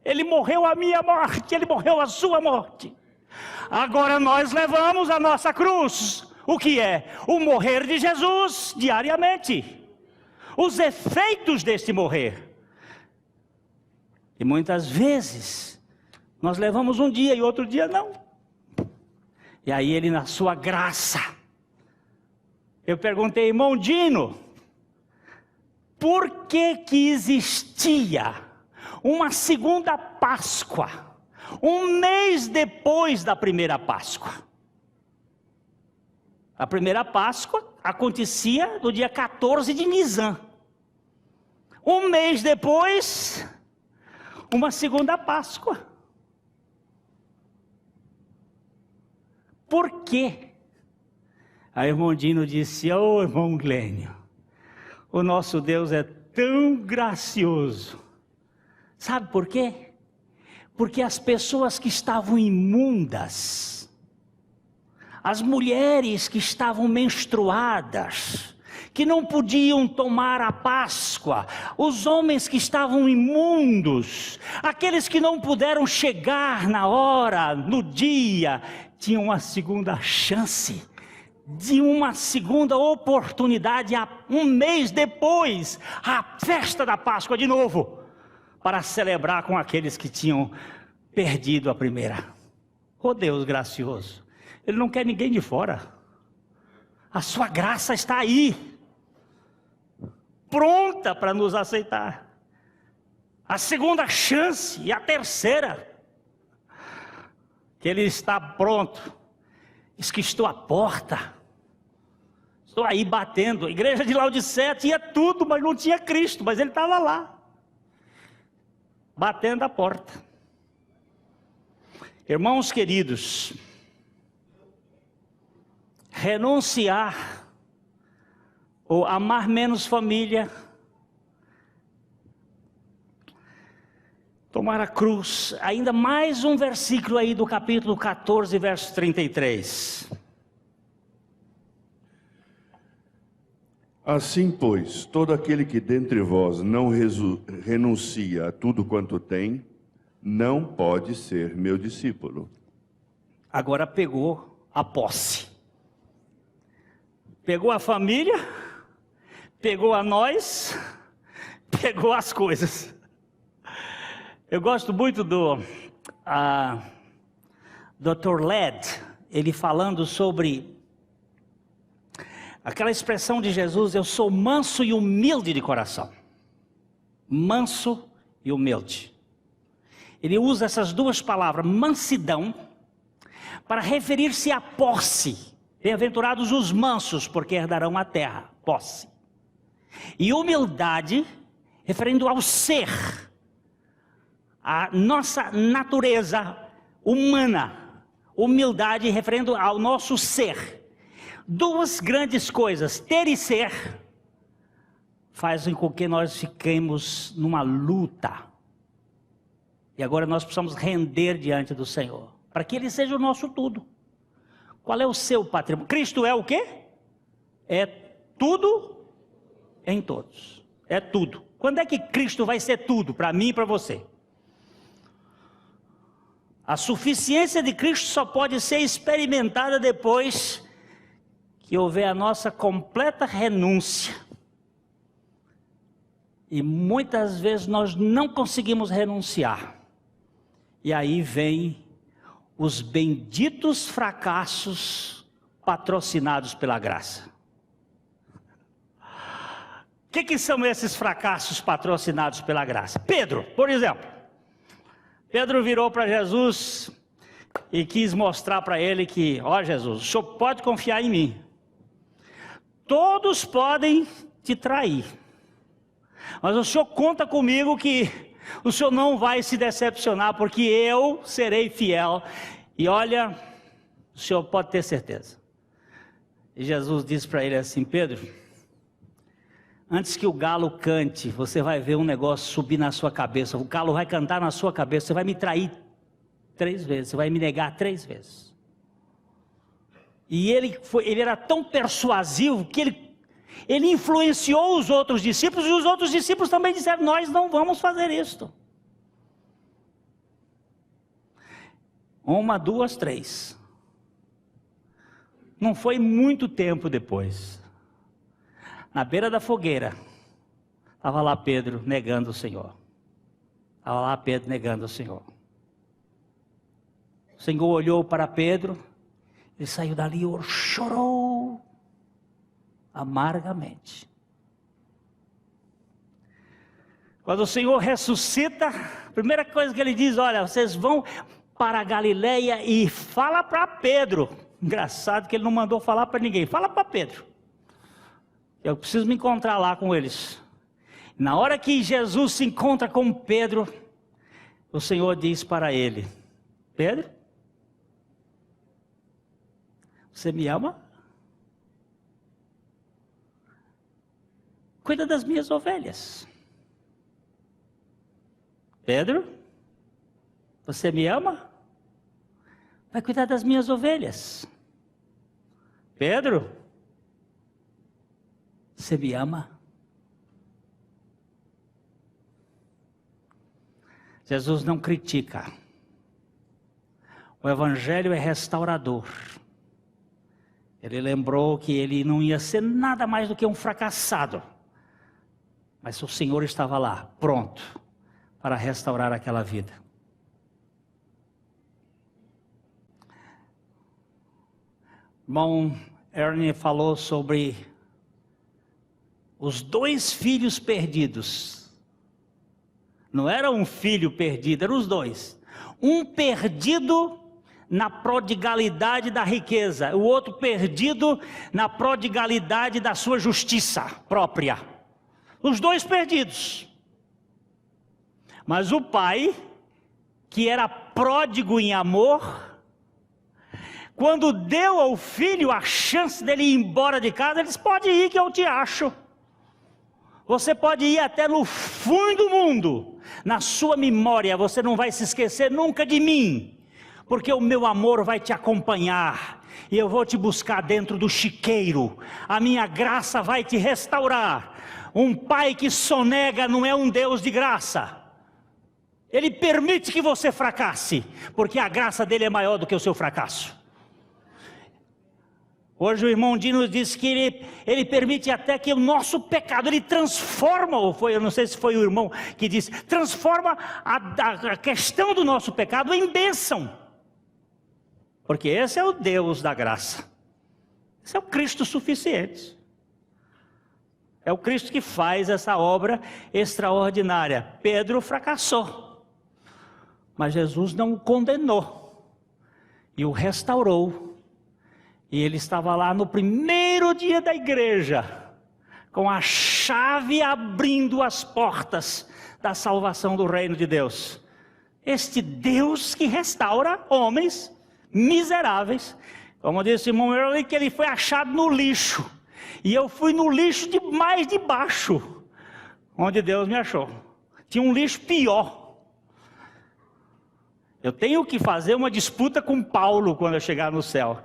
Ele morreu a minha morte, ele morreu a sua morte. Agora nós levamos a nossa cruz. O que é? O morrer de Jesus diariamente. Os efeitos deste morrer. E muitas vezes nós levamos um dia e outro dia não. E aí ele, na sua graça, eu perguntei, irmão Dino, por que existia uma segunda Páscoa, um mês depois da primeira Páscoa? A primeira Páscoa acontecia no dia 14 de Nisan. Um mês depois, uma segunda Páscoa. Por quê? Aí o irmão Dino disse, ô irmão Glênio, o nosso Deus é tão gracioso. Sabe por quê? Porque as pessoas que estavam imundas, as mulheres que estavam menstruadas, que não podiam tomar a Páscoa, os homens que estavam imundos, aqueles que não puderam chegar na hora, no dia, tinham uma segunda chance, de uma segunda oportunidade, um mês depois, a festa da Páscoa de novo, para celebrar com aqueles que tinham perdido a primeira. Oh Deus gracioso, Ele não quer ninguém de fora, a sua graça está aí, pronta para nos aceitar. A segunda chance e a terceira, que Ele está pronto. Diz que estou à porta, estou aí batendo. A igreja de Laodiceia tinha tudo, mas não tinha Cristo, mas Ele estava lá, batendo a porta. Irmãos queridos, renunciar ou amar menos família, tomar a cruz, ainda mais um versículo aí do capítulo 14, verso 33. Assim, pois, todo aquele que dentre vós não renuncia a tudo quanto tem, não pode ser meu discípulo. Agora pegou a posse, pegou a família, pegou a nós, pegou as coisas. Eu gosto muito do Dr. Led, ele falando sobre aquela expressão de Jesus, eu sou manso e humilde de coração. Manso e humilde. Ele usa essas duas palavras, mansidão, para referir-se à posse. Bem-aventurados os mansos, porque herdarão a terra, posse. E humildade, referindo ao ser, a nossa natureza humana. Humildade, referindo ao nosso ser. Duas grandes coisas, ter e ser, fazem com que nós fiquemos numa luta. E agora nós precisamos render diante do Senhor, para que Ele seja o nosso tudo. Qual é o seu patrimônio? Cristo é o quê? É tudo em todos. É tudo. Quando é que Cristo vai ser tudo para mim e para você? A suficiência de Cristo só pode ser experimentada depois que houver a nossa completa renúncia. E muitas vezes nós não conseguimos renunciar. E aí vem os benditos fracassos patrocinados pela graça. O que são esses fracassos patrocinados pela graça? Pedro, por exemplo. Pedro virou para Jesus e quis mostrar para ele que, ó Jesus, o senhor pode confiar em mim. Todos podem te trair. Mas o senhor conta comigo que o senhor não vai se decepcionar, porque eu serei fiel. E olha, o senhor pode ter certeza. E Jesus disse para ele assim: Pedro, antes que o galo cante, você vai ver um negócio subir na sua cabeça. O galo vai cantar na sua cabeça. Você vai me trair 3 vezes. Você vai me negar 3 vezes. E ele era tão persuasivo que ele influenciou os outros discípulos. E os outros discípulos também disseram: nós não vamos fazer isto. 1, 2, 3. Não foi muito tempo depois. Na beira da fogueira, estava lá Pedro negando o Senhor. Estava lá Pedro negando o Senhor. O Senhor olhou para Pedro, ele saiu dali e chorou amargamente. Quando o Senhor ressuscita, a primeira coisa que ele diz: olha, vocês vão para a Galileia e fala para Pedro. Engraçado que ele não mandou falar para ninguém. Fala para Pedro. Eu preciso me encontrar lá com eles. Na hora que Jesus se encontra com Pedro, o Senhor diz para ele: Pedro, você me ama? Cuida das minhas ovelhas. Pedro, você me ama? Vai cuidar das minhas ovelhas. Pedro, você me ama? Jesus não critica. O Evangelho é restaurador. Ele lembrou que ele não ia ser nada mais do que um fracassado. Mas o Senhor estava lá, pronto, para restaurar aquela vida. O irmão Ernie falou sobre os 2 filhos perdidos. Não era um filho perdido, eram os 2. Um perdido na prodigalidade da riqueza, o outro perdido na prodigalidade da sua justiça própria. Os 2 perdidos. Mas o pai, que era pródigo em amor, quando deu ao filho a chance dele ir embora de casa, ele disse: pode ir que eu te acho. Você pode ir até no fundo do mundo, na sua memória você não vai se esquecer nunca de mim, porque o meu amor vai te acompanhar, e eu vou te buscar dentro do chiqueiro, a minha graça vai te restaurar. Um pai que sonega não é um Deus de graça, ele permite que você fracasse, porque a graça dele é maior do que o seu fracasso. Hoje o irmão Dino disse que ele permite até que o nosso pecado, ele transforma, ou foi, eu não sei se foi o irmão que disse, transforma a questão do nosso pecado em bênção. Porque esse é o Deus da graça. Esse é o Cristo suficiente. É o Cristo que faz essa obra extraordinária. Pedro fracassou, mas Jesus não o condenou e o restaurou. E ele estava lá no primeiro dia da igreja, com a chave abrindo as portas da salvação do reino de Deus. Este Deus que restaura homens miseráveis. Como disse o irmão Early, que ele foi achado no lixo. E eu fui no lixo mais de baixo, onde Deus me achou. Tinha um lixo pior. Eu tenho que fazer uma disputa com Paulo quando eu chegar no céu.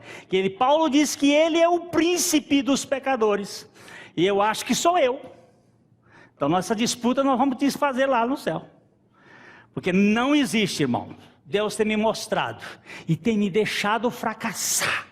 Paulo diz que ele é o príncipe dos pecadores. E eu acho que sou eu. Então nossa disputa nós vamos fazer lá no céu. Porque não existe, irmão. Deus tem me mostrado e tem me deixado fracassar,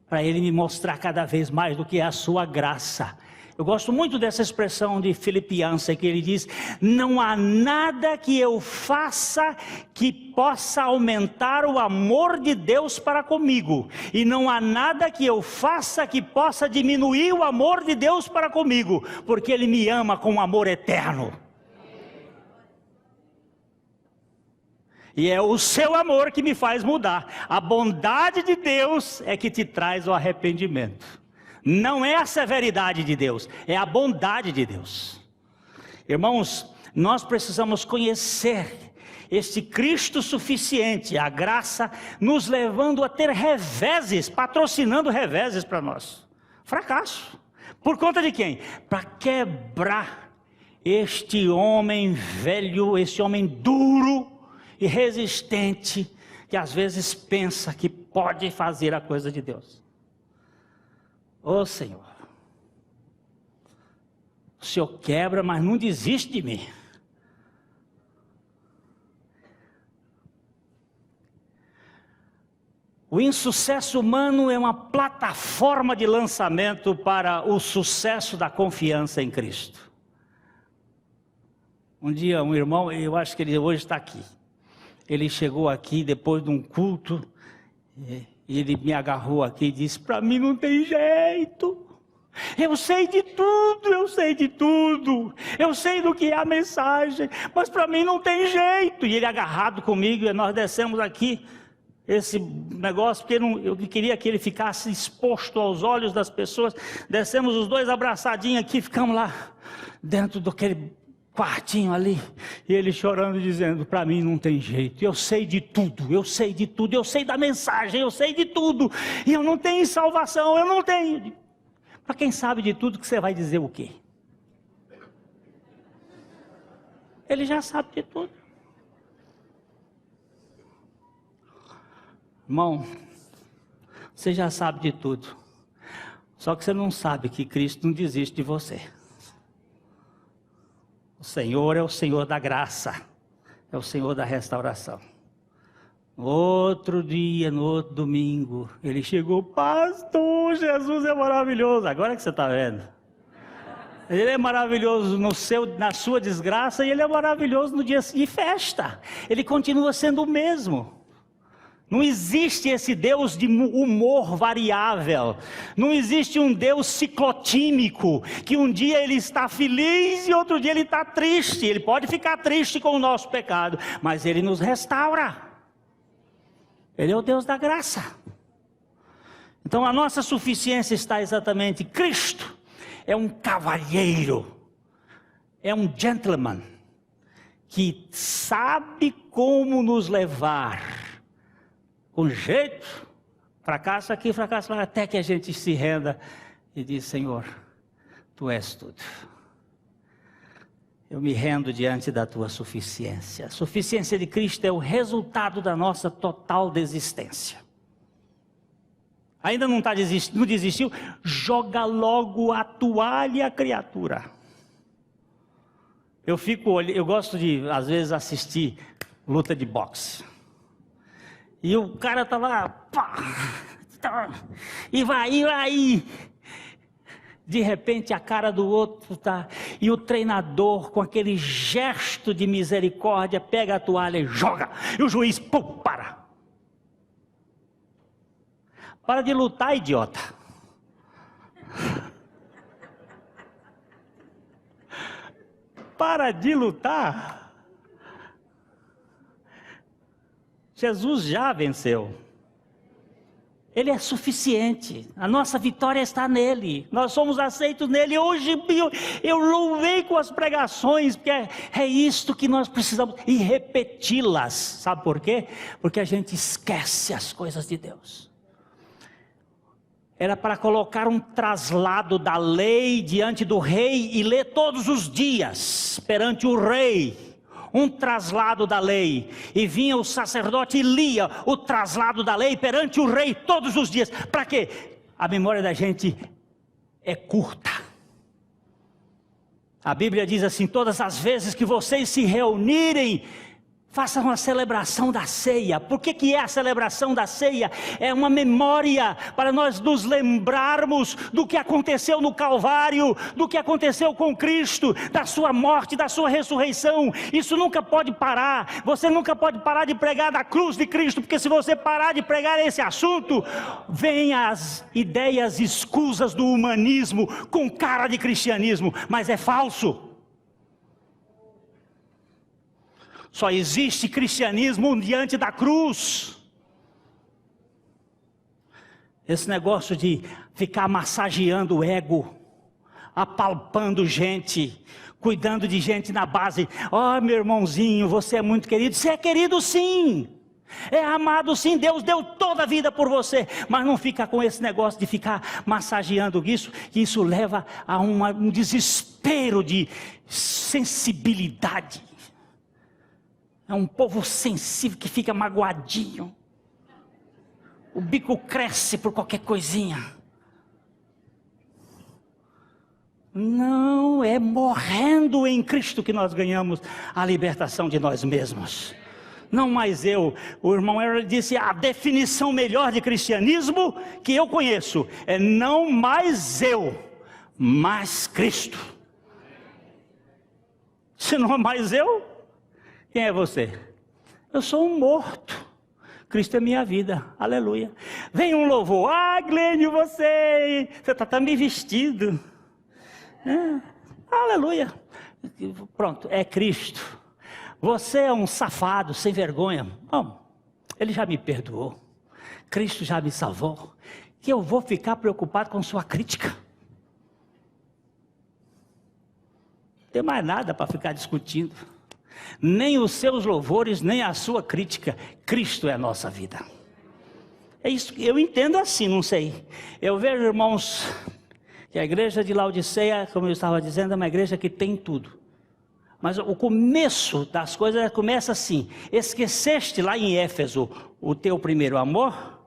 para Ele me mostrar cada vez mais do que é a sua graça. Eu gosto muito dessa expressão de Philip Yancey, que ele diz: não há nada que eu faça que possa aumentar o amor de Deus para comigo, e não há nada que eu faça que possa diminuir o amor de Deus para comigo, porque Ele me ama com amor eterno. E é o seu amor que me faz mudar. A bondade de Deus é que te traz o arrependimento. Não é a severidade de Deus, é a bondade de Deus. Irmãos, nós precisamos conhecer este Cristo suficiente, a graça nos levando a ter reveses, patrocinando reveses para nós. Fracasso. Por conta de quem? Para quebrar este homem velho, este homem duro e resistente, que às vezes pensa que pode fazer a coisa de Deus. Ô Senhor, o Senhor quebra, mas não desiste de mim. O insucesso humano é uma plataforma de lançamento para o sucesso da confiança em Cristo. Um dia um irmão, eu acho que ele hoje está aqui. Ele chegou aqui depois de um culto, e ele me agarrou aqui e disse: para mim não tem jeito. Eu sei de tudo, eu sei de tudo. Eu sei do que é a mensagem, mas para mim não tem jeito. E ele agarrado comigo, e nós descemos aqui esse negócio, porque eu queria que ele ficasse exposto aos olhos das pessoas. Descemos os dois abraçadinhos aqui, ficamos lá dentro daquele quartinho ali, e ele chorando, dizendo: para mim não tem jeito, eu sei de tudo, eu sei de tudo, eu sei da mensagem, eu sei de tudo, e eu não tenho salvação, eu não tenho. Para quem sabe de tudo, que você vai dizer o quê? Ele já sabe de tudo. Irmão, você já sabe de tudo, só que você não sabe que Cristo não desiste de você. O Senhor é o Senhor da graça, é o Senhor da restauração. No outro dia, no outro domingo, ele chegou: pastor, Jesus é maravilhoso. Agora que você está vendo, ele é maravilhoso na sua desgraça, e ele é maravilhoso no dia de festa. Ele continua sendo o mesmo. Não existe esse Deus de humor variável. Não existe um Deus ciclotímico, que um dia ele está feliz e outro dia ele está triste. Ele pode ficar triste com o nosso pecado, mas ele nos restaura. Ele é o Deus da graça. Então a nossa suficiência está exatamente: Cristo é um cavalheiro, é um gentleman, que sabe como nos levar com jeito, fracasso aqui, fracasso lá, até que a gente se renda e diz: Senhor, Tu és tudo. Eu me rendo diante da Tua suficiência. A suficiência de Cristo é o resultado da nossa total desistência. Ainda não desistiu? Joga logo a toalha, criatura. Eu gosto de, às vezes, assistir luta de boxe. E o cara tá lá, pá, e vai. De repente a cara do outro tá, e o treinador, com aquele gesto de misericórdia, pega a toalha e joga. E o juiz, pum, para. Para de lutar, idiota. Para de lutar. Jesus já venceu. Ele é suficiente. A nossa vitória está nele. Nós somos aceitos nele. Hoje eu louvei com as pregações, porque é isto que nós precisamos, e repeti-las. Sabe por quê? Porque a gente esquece as coisas de Deus. Era para colocar um traslado da lei diante do rei e ler todos os dias perante o rei. Um traslado da lei, e vinha o sacerdote e lia o traslado da lei perante o rei todos os dias. Para quê? A memória da gente é curta. A Bíblia diz assim: todas as vezes que vocês se reunirem, Faça uma celebração da ceia. Por que é a celebração da ceia? É uma memória para nós nos lembrarmos do que aconteceu no Calvário, do que aconteceu com Cristo, da sua morte, da sua ressurreição. Isso nunca pode parar. Você nunca pode parar de pregar da cruz de Cristo, porque se você parar de pregar esse assunto, vem as ideias escusas do humanismo com cara de cristianismo, mas é falso. Só existe cristianismo diante da cruz. Esse negócio de ficar massageando o ego, apalpando gente, cuidando de gente na base. Ó, meu irmãozinho, você é muito querido. Você é querido sim. É amado sim. Deus deu toda a vida por você. Mas não fica com esse negócio de ficar massageando isso, que isso leva a um desespero de sensibilidade. É um povo sensível que fica magoadinho. O bico cresce por qualquer coisinha. Não, é morrendo em Cristo que nós ganhamos a libertação de nós mesmos. Não mais eu. O irmão Harold disse, a definição melhor de cristianismo que eu conheço é não mais eu, mas Cristo. Se não é mais eu, quem é você? Eu sou um morto. Cristo é minha vida. Aleluia. Vem um louvor. Ah, Glênio, você está tão bem vestido. Aleluia. Pronto, é Cristo. Você é um safado, sem vergonha. Bom, Ele já me perdoou. Cristo já me salvou. Que eu vou ficar preocupado com sua crítica? Não tem mais nada para ficar discutindo. Nem os seus louvores, nem a sua crítica. Cristo é a nossa vida. É isso, eu entendo assim, não sei. Eu vejo, irmãos, que a igreja de Laodiceia, como eu estava dizendo, é uma igreja que tem tudo. Mas o começo das coisas começa assim. Esqueceste lá em Éfeso o teu primeiro amor?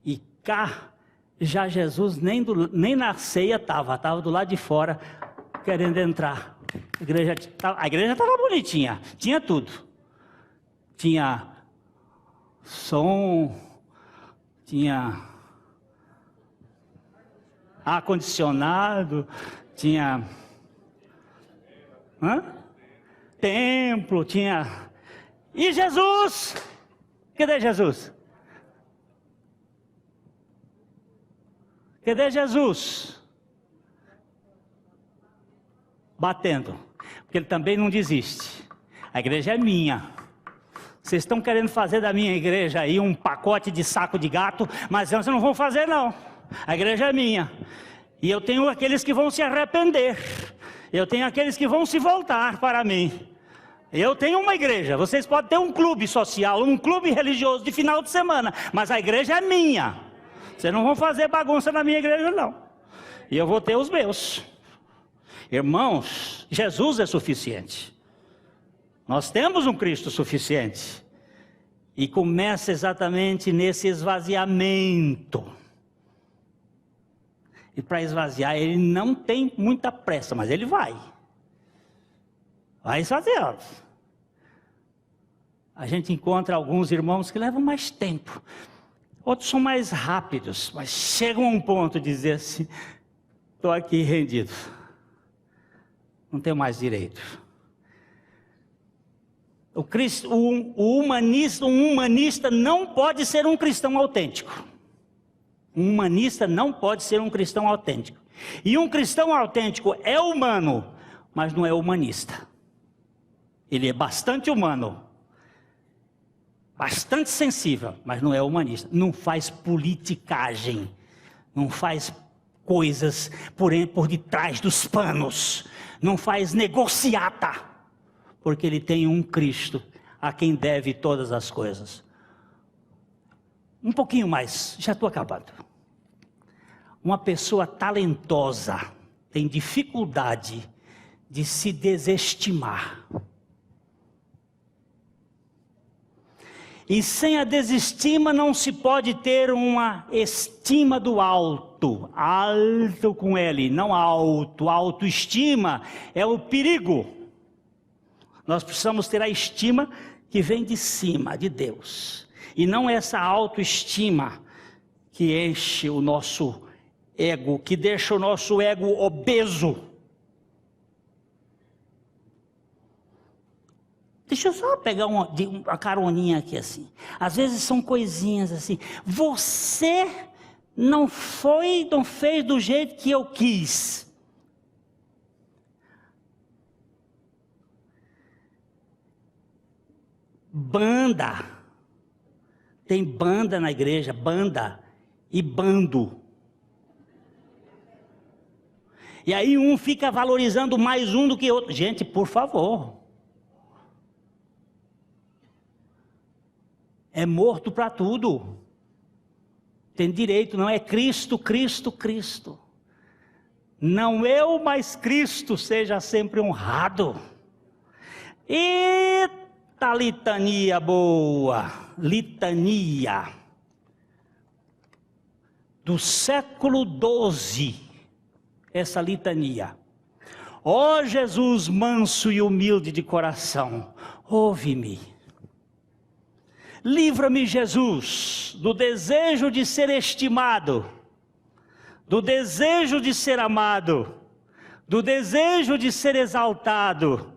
E cá, já Jesus nem na ceia estava do lado de fora, querendo entrar. A igreja estava bonitinha, tinha tudo. Tinha som, tinha ar-condicionado, tinha templo, tinha... E Jesus? Cadê Jesus? Cadê Jesus? Batendo, porque ele também não desiste. A igreja é minha. Vocês estão querendo fazer da minha igreja aí um pacote de saco de gato, mas vocês não vão fazer não. A igreja é minha. E eu tenho aqueles que vão se arrepender. Eu tenho aqueles que vão se voltar para mim. Eu tenho uma igreja. Vocês podem ter um clube social, um clube religioso de final de semana, mas a igreja é minha. Vocês não vão fazer bagunça na minha igreja não. E eu vou ter os meus. Irmãos, Jesus é suficiente. Nós temos um Cristo suficiente. E começa exatamente nesse esvaziamento. E para esvaziar, ele não tem muita pressa, mas ele vai. Vai esvaziando. A gente encontra alguns irmãos que levam mais tempo. Outros são mais rápidos, mas chegam a um ponto de dizer assim, estou aqui rendido. Não tenho mais direito. Um humanista não pode ser um cristão autêntico. Um humanista não pode ser um cristão autêntico. E um cristão autêntico é humano, mas não é humanista. Ele é bastante humano, bastante sensível, mas não é humanista. Não faz politicagem, não faz coisas por detrás dos panos, não faz negociata, porque ele tem um Cristo a quem deve todas as coisas. Um pouquinho mais, já estou acabando. Uma pessoa talentosa tem dificuldade de se desestimar. E sem a desestima não se pode ter uma estima do alto. Alto com L, não alto. Autoestima é o perigo. Nós precisamos ter a estima que vem de cima, de Deus. E não essa autoestima que enche o nosso ego, que deixa o nosso ego obeso. Deixa eu só pegar uma caroninha aqui assim. Às vezes são coisinhas assim. Você não fez do jeito que eu quis. Banda. Tem banda na igreja, banda e bando. E aí um fica valorizando mais um do que outro. Gente, por favor. É morto para tudo. Tem direito, não é Cristo, Cristo, Cristo. Não eu, mas Cristo seja sempre honrado. Eita litania boa, litania. Do século XII, essa litania. Ó Jesus manso e humilde de coração, ouve-me. Livra-me, Jesus, do desejo de ser estimado, do desejo de ser amado, do desejo de ser exaltado,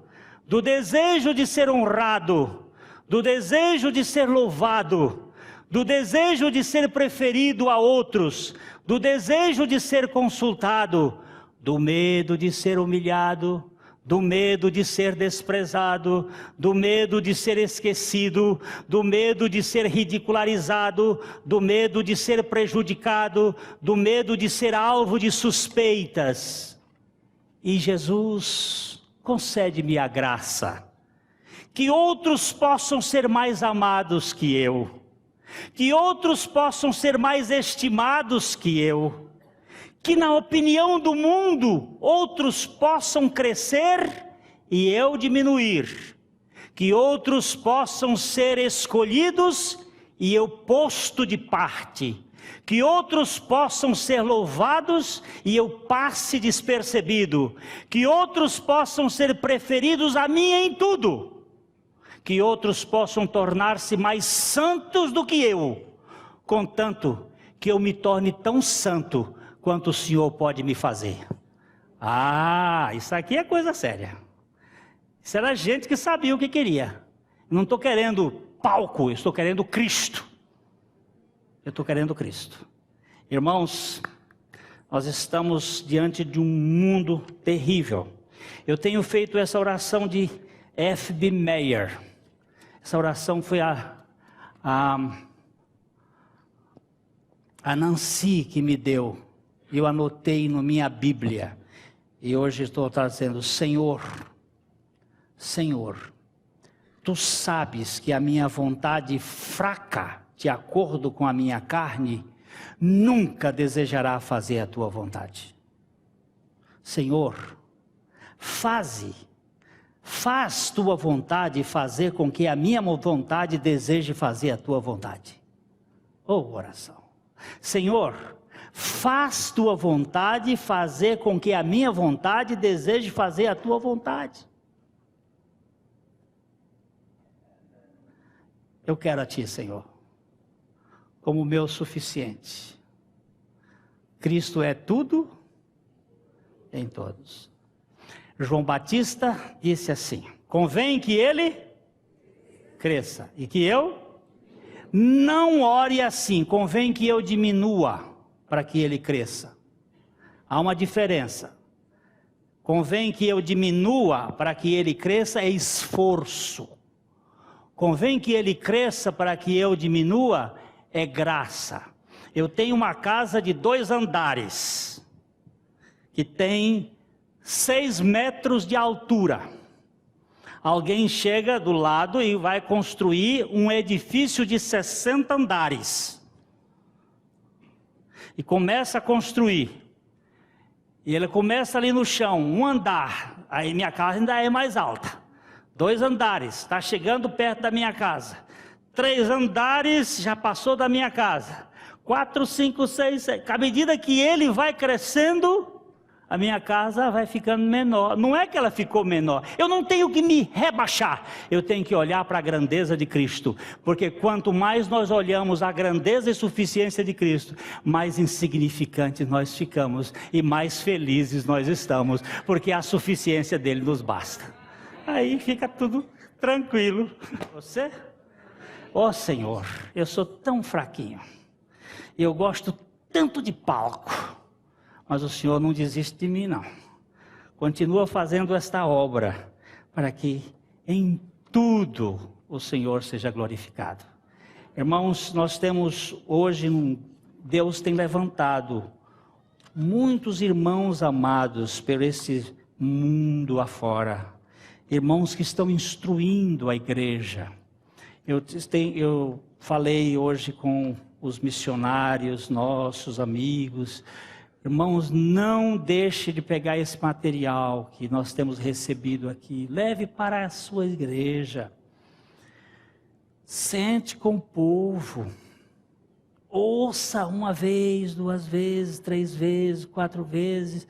do desejo de ser honrado, do desejo de ser louvado, do desejo de ser preferido a outros, do desejo de ser consultado, do medo de ser humilhado, do medo de ser desprezado, do medo de ser esquecido, do medo de ser ridicularizado, do medo de ser prejudicado, do medo de ser alvo de suspeitas. E Jesus, concede-me a graça, que outros possam ser mais amados que eu, que outros possam ser mais estimados que eu, que na opinião do mundo outros possam crescer e eu diminuir, que outros possam ser escolhidos e eu posto de parte, que outros possam ser louvados e eu passe despercebido, que outros possam ser preferidos a mim em tudo, que outros possam tornar-se mais santos do que eu, contanto que eu me torne tão santo quanto o Senhor pode me fazer. Ah, isso aqui é coisa séria. Isso era gente que sabia o que queria. Não estou querendo palco, eu estou querendo Cristo. Eu estou querendo Cristo. Irmãos, nós estamos diante de um mundo terrível. Eu tenho feito essa oração de F.B. Meyer. Essa oração foi a Nancy que me deu. Eu anotei na minha Bíblia. E hoje estou trazendo: Senhor, Senhor, Tu sabes que a minha vontade fraca, de acordo com a minha carne, nunca desejará fazer a Tua vontade. Senhor, faz Tua vontade fazer com que a minha vontade deseje fazer a Tua vontade. Oh, oração. Senhor, faz Tua vontade fazer com que a minha vontade deseje fazer a Tua vontade. Eu quero a Ti, Senhor, como meu suficiente. Cristo é tudo em todos. João Batista disse assim: convém que ele cresça e que eu não ore assim, convém que eu diminua para que ele cresça. Há uma diferença. Convém que eu diminua para que ele cresça é esforço. Convém que ele cresça para que eu diminua é graça. Eu tenho uma casa de 2 andares, que tem 6 metros de altura. Alguém chega do lado e vai construir um edifício de 60 andares. E começa a construir. E ele começa ali no chão, 1 andar. Aí minha casa ainda é mais alta. 2 andares, está chegando perto da minha casa. 3 andares, já passou da minha casa. 4, 5, 6, 7. À medida que ele vai crescendo, a minha casa vai ficando menor. Não é que ela ficou menor, eu não tenho que me rebaixar, eu tenho que olhar para a grandeza de Cristo, porque quanto mais nós olhamos a grandeza e suficiência de Cristo, mais insignificantes nós ficamos e mais felizes nós estamos, porque a suficiência dele nos basta. Aí fica tudo tranquilo. Você? Ó Senhor, eu sou tão fraquinho, eu gosto tanto de palco, mas o Senhor não desiste de mim não, continua fazendo esta obra, para que em tudo o Senhor seja glorificado. Irmãos, nós temos hoje, Deus tem levantado muitos irmãos amados por esse mundo afora, irmãos que estão instruindo a igreja. Eu falei hoje com os missionários, nossos amigos. Irmãos, não deixe de pegar esse material que nós temos recebido aqui, leve para a sua igreja, sente com o povo, ouça uma vez, 2 vezes, 3 vezes, 4 vezes.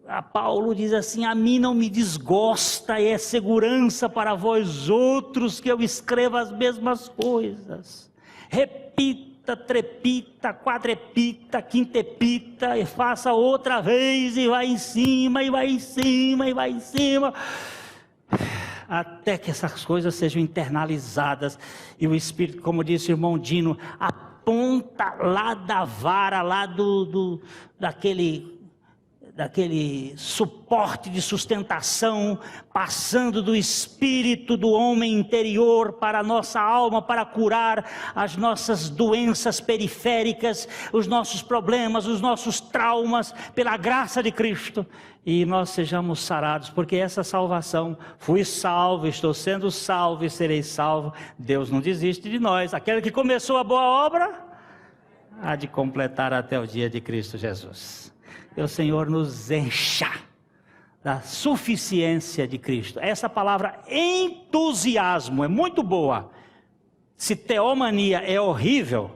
A Paulo diz assim: a mim não me desgosta, é segurança para vós outros que eu escreva as mesmas coisas. Repita, trepita, quadrepita, quintepita, e faça outra vez, e vai em cima, e vai em cima, e vai em cima, até que essas coisas sejam internalizadas, e o Espírito, como disse o irmão Dino, aponta lá da vara, lá daquele suporte de sustentação, passando do espírito do homem interior para a nossa alma, para curar as nossas doenças periféricas, os nossos problemas, os nossos traumas, pela graça de Cristo, e nós sejamos sarados, porque essa salvação, fui salvo, estou sendo salvo e serei salvo. Deus não desiste de nós, aquele que começou a boa obra, há de completar até o dia de Cristo Jesus. Que o Senhor nos encha da suficiência de Cristo. Essa palavra entusiasmo é muito boa. Se teomania é horrível,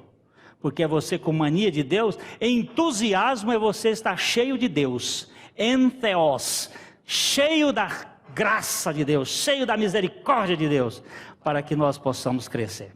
porque é você com mania de Deus, entusiasmo é você estar cheio de Deus. Entheos, cheio da graça de Deus, cheio da misericórdia de Deus, para que nós possamos crescer.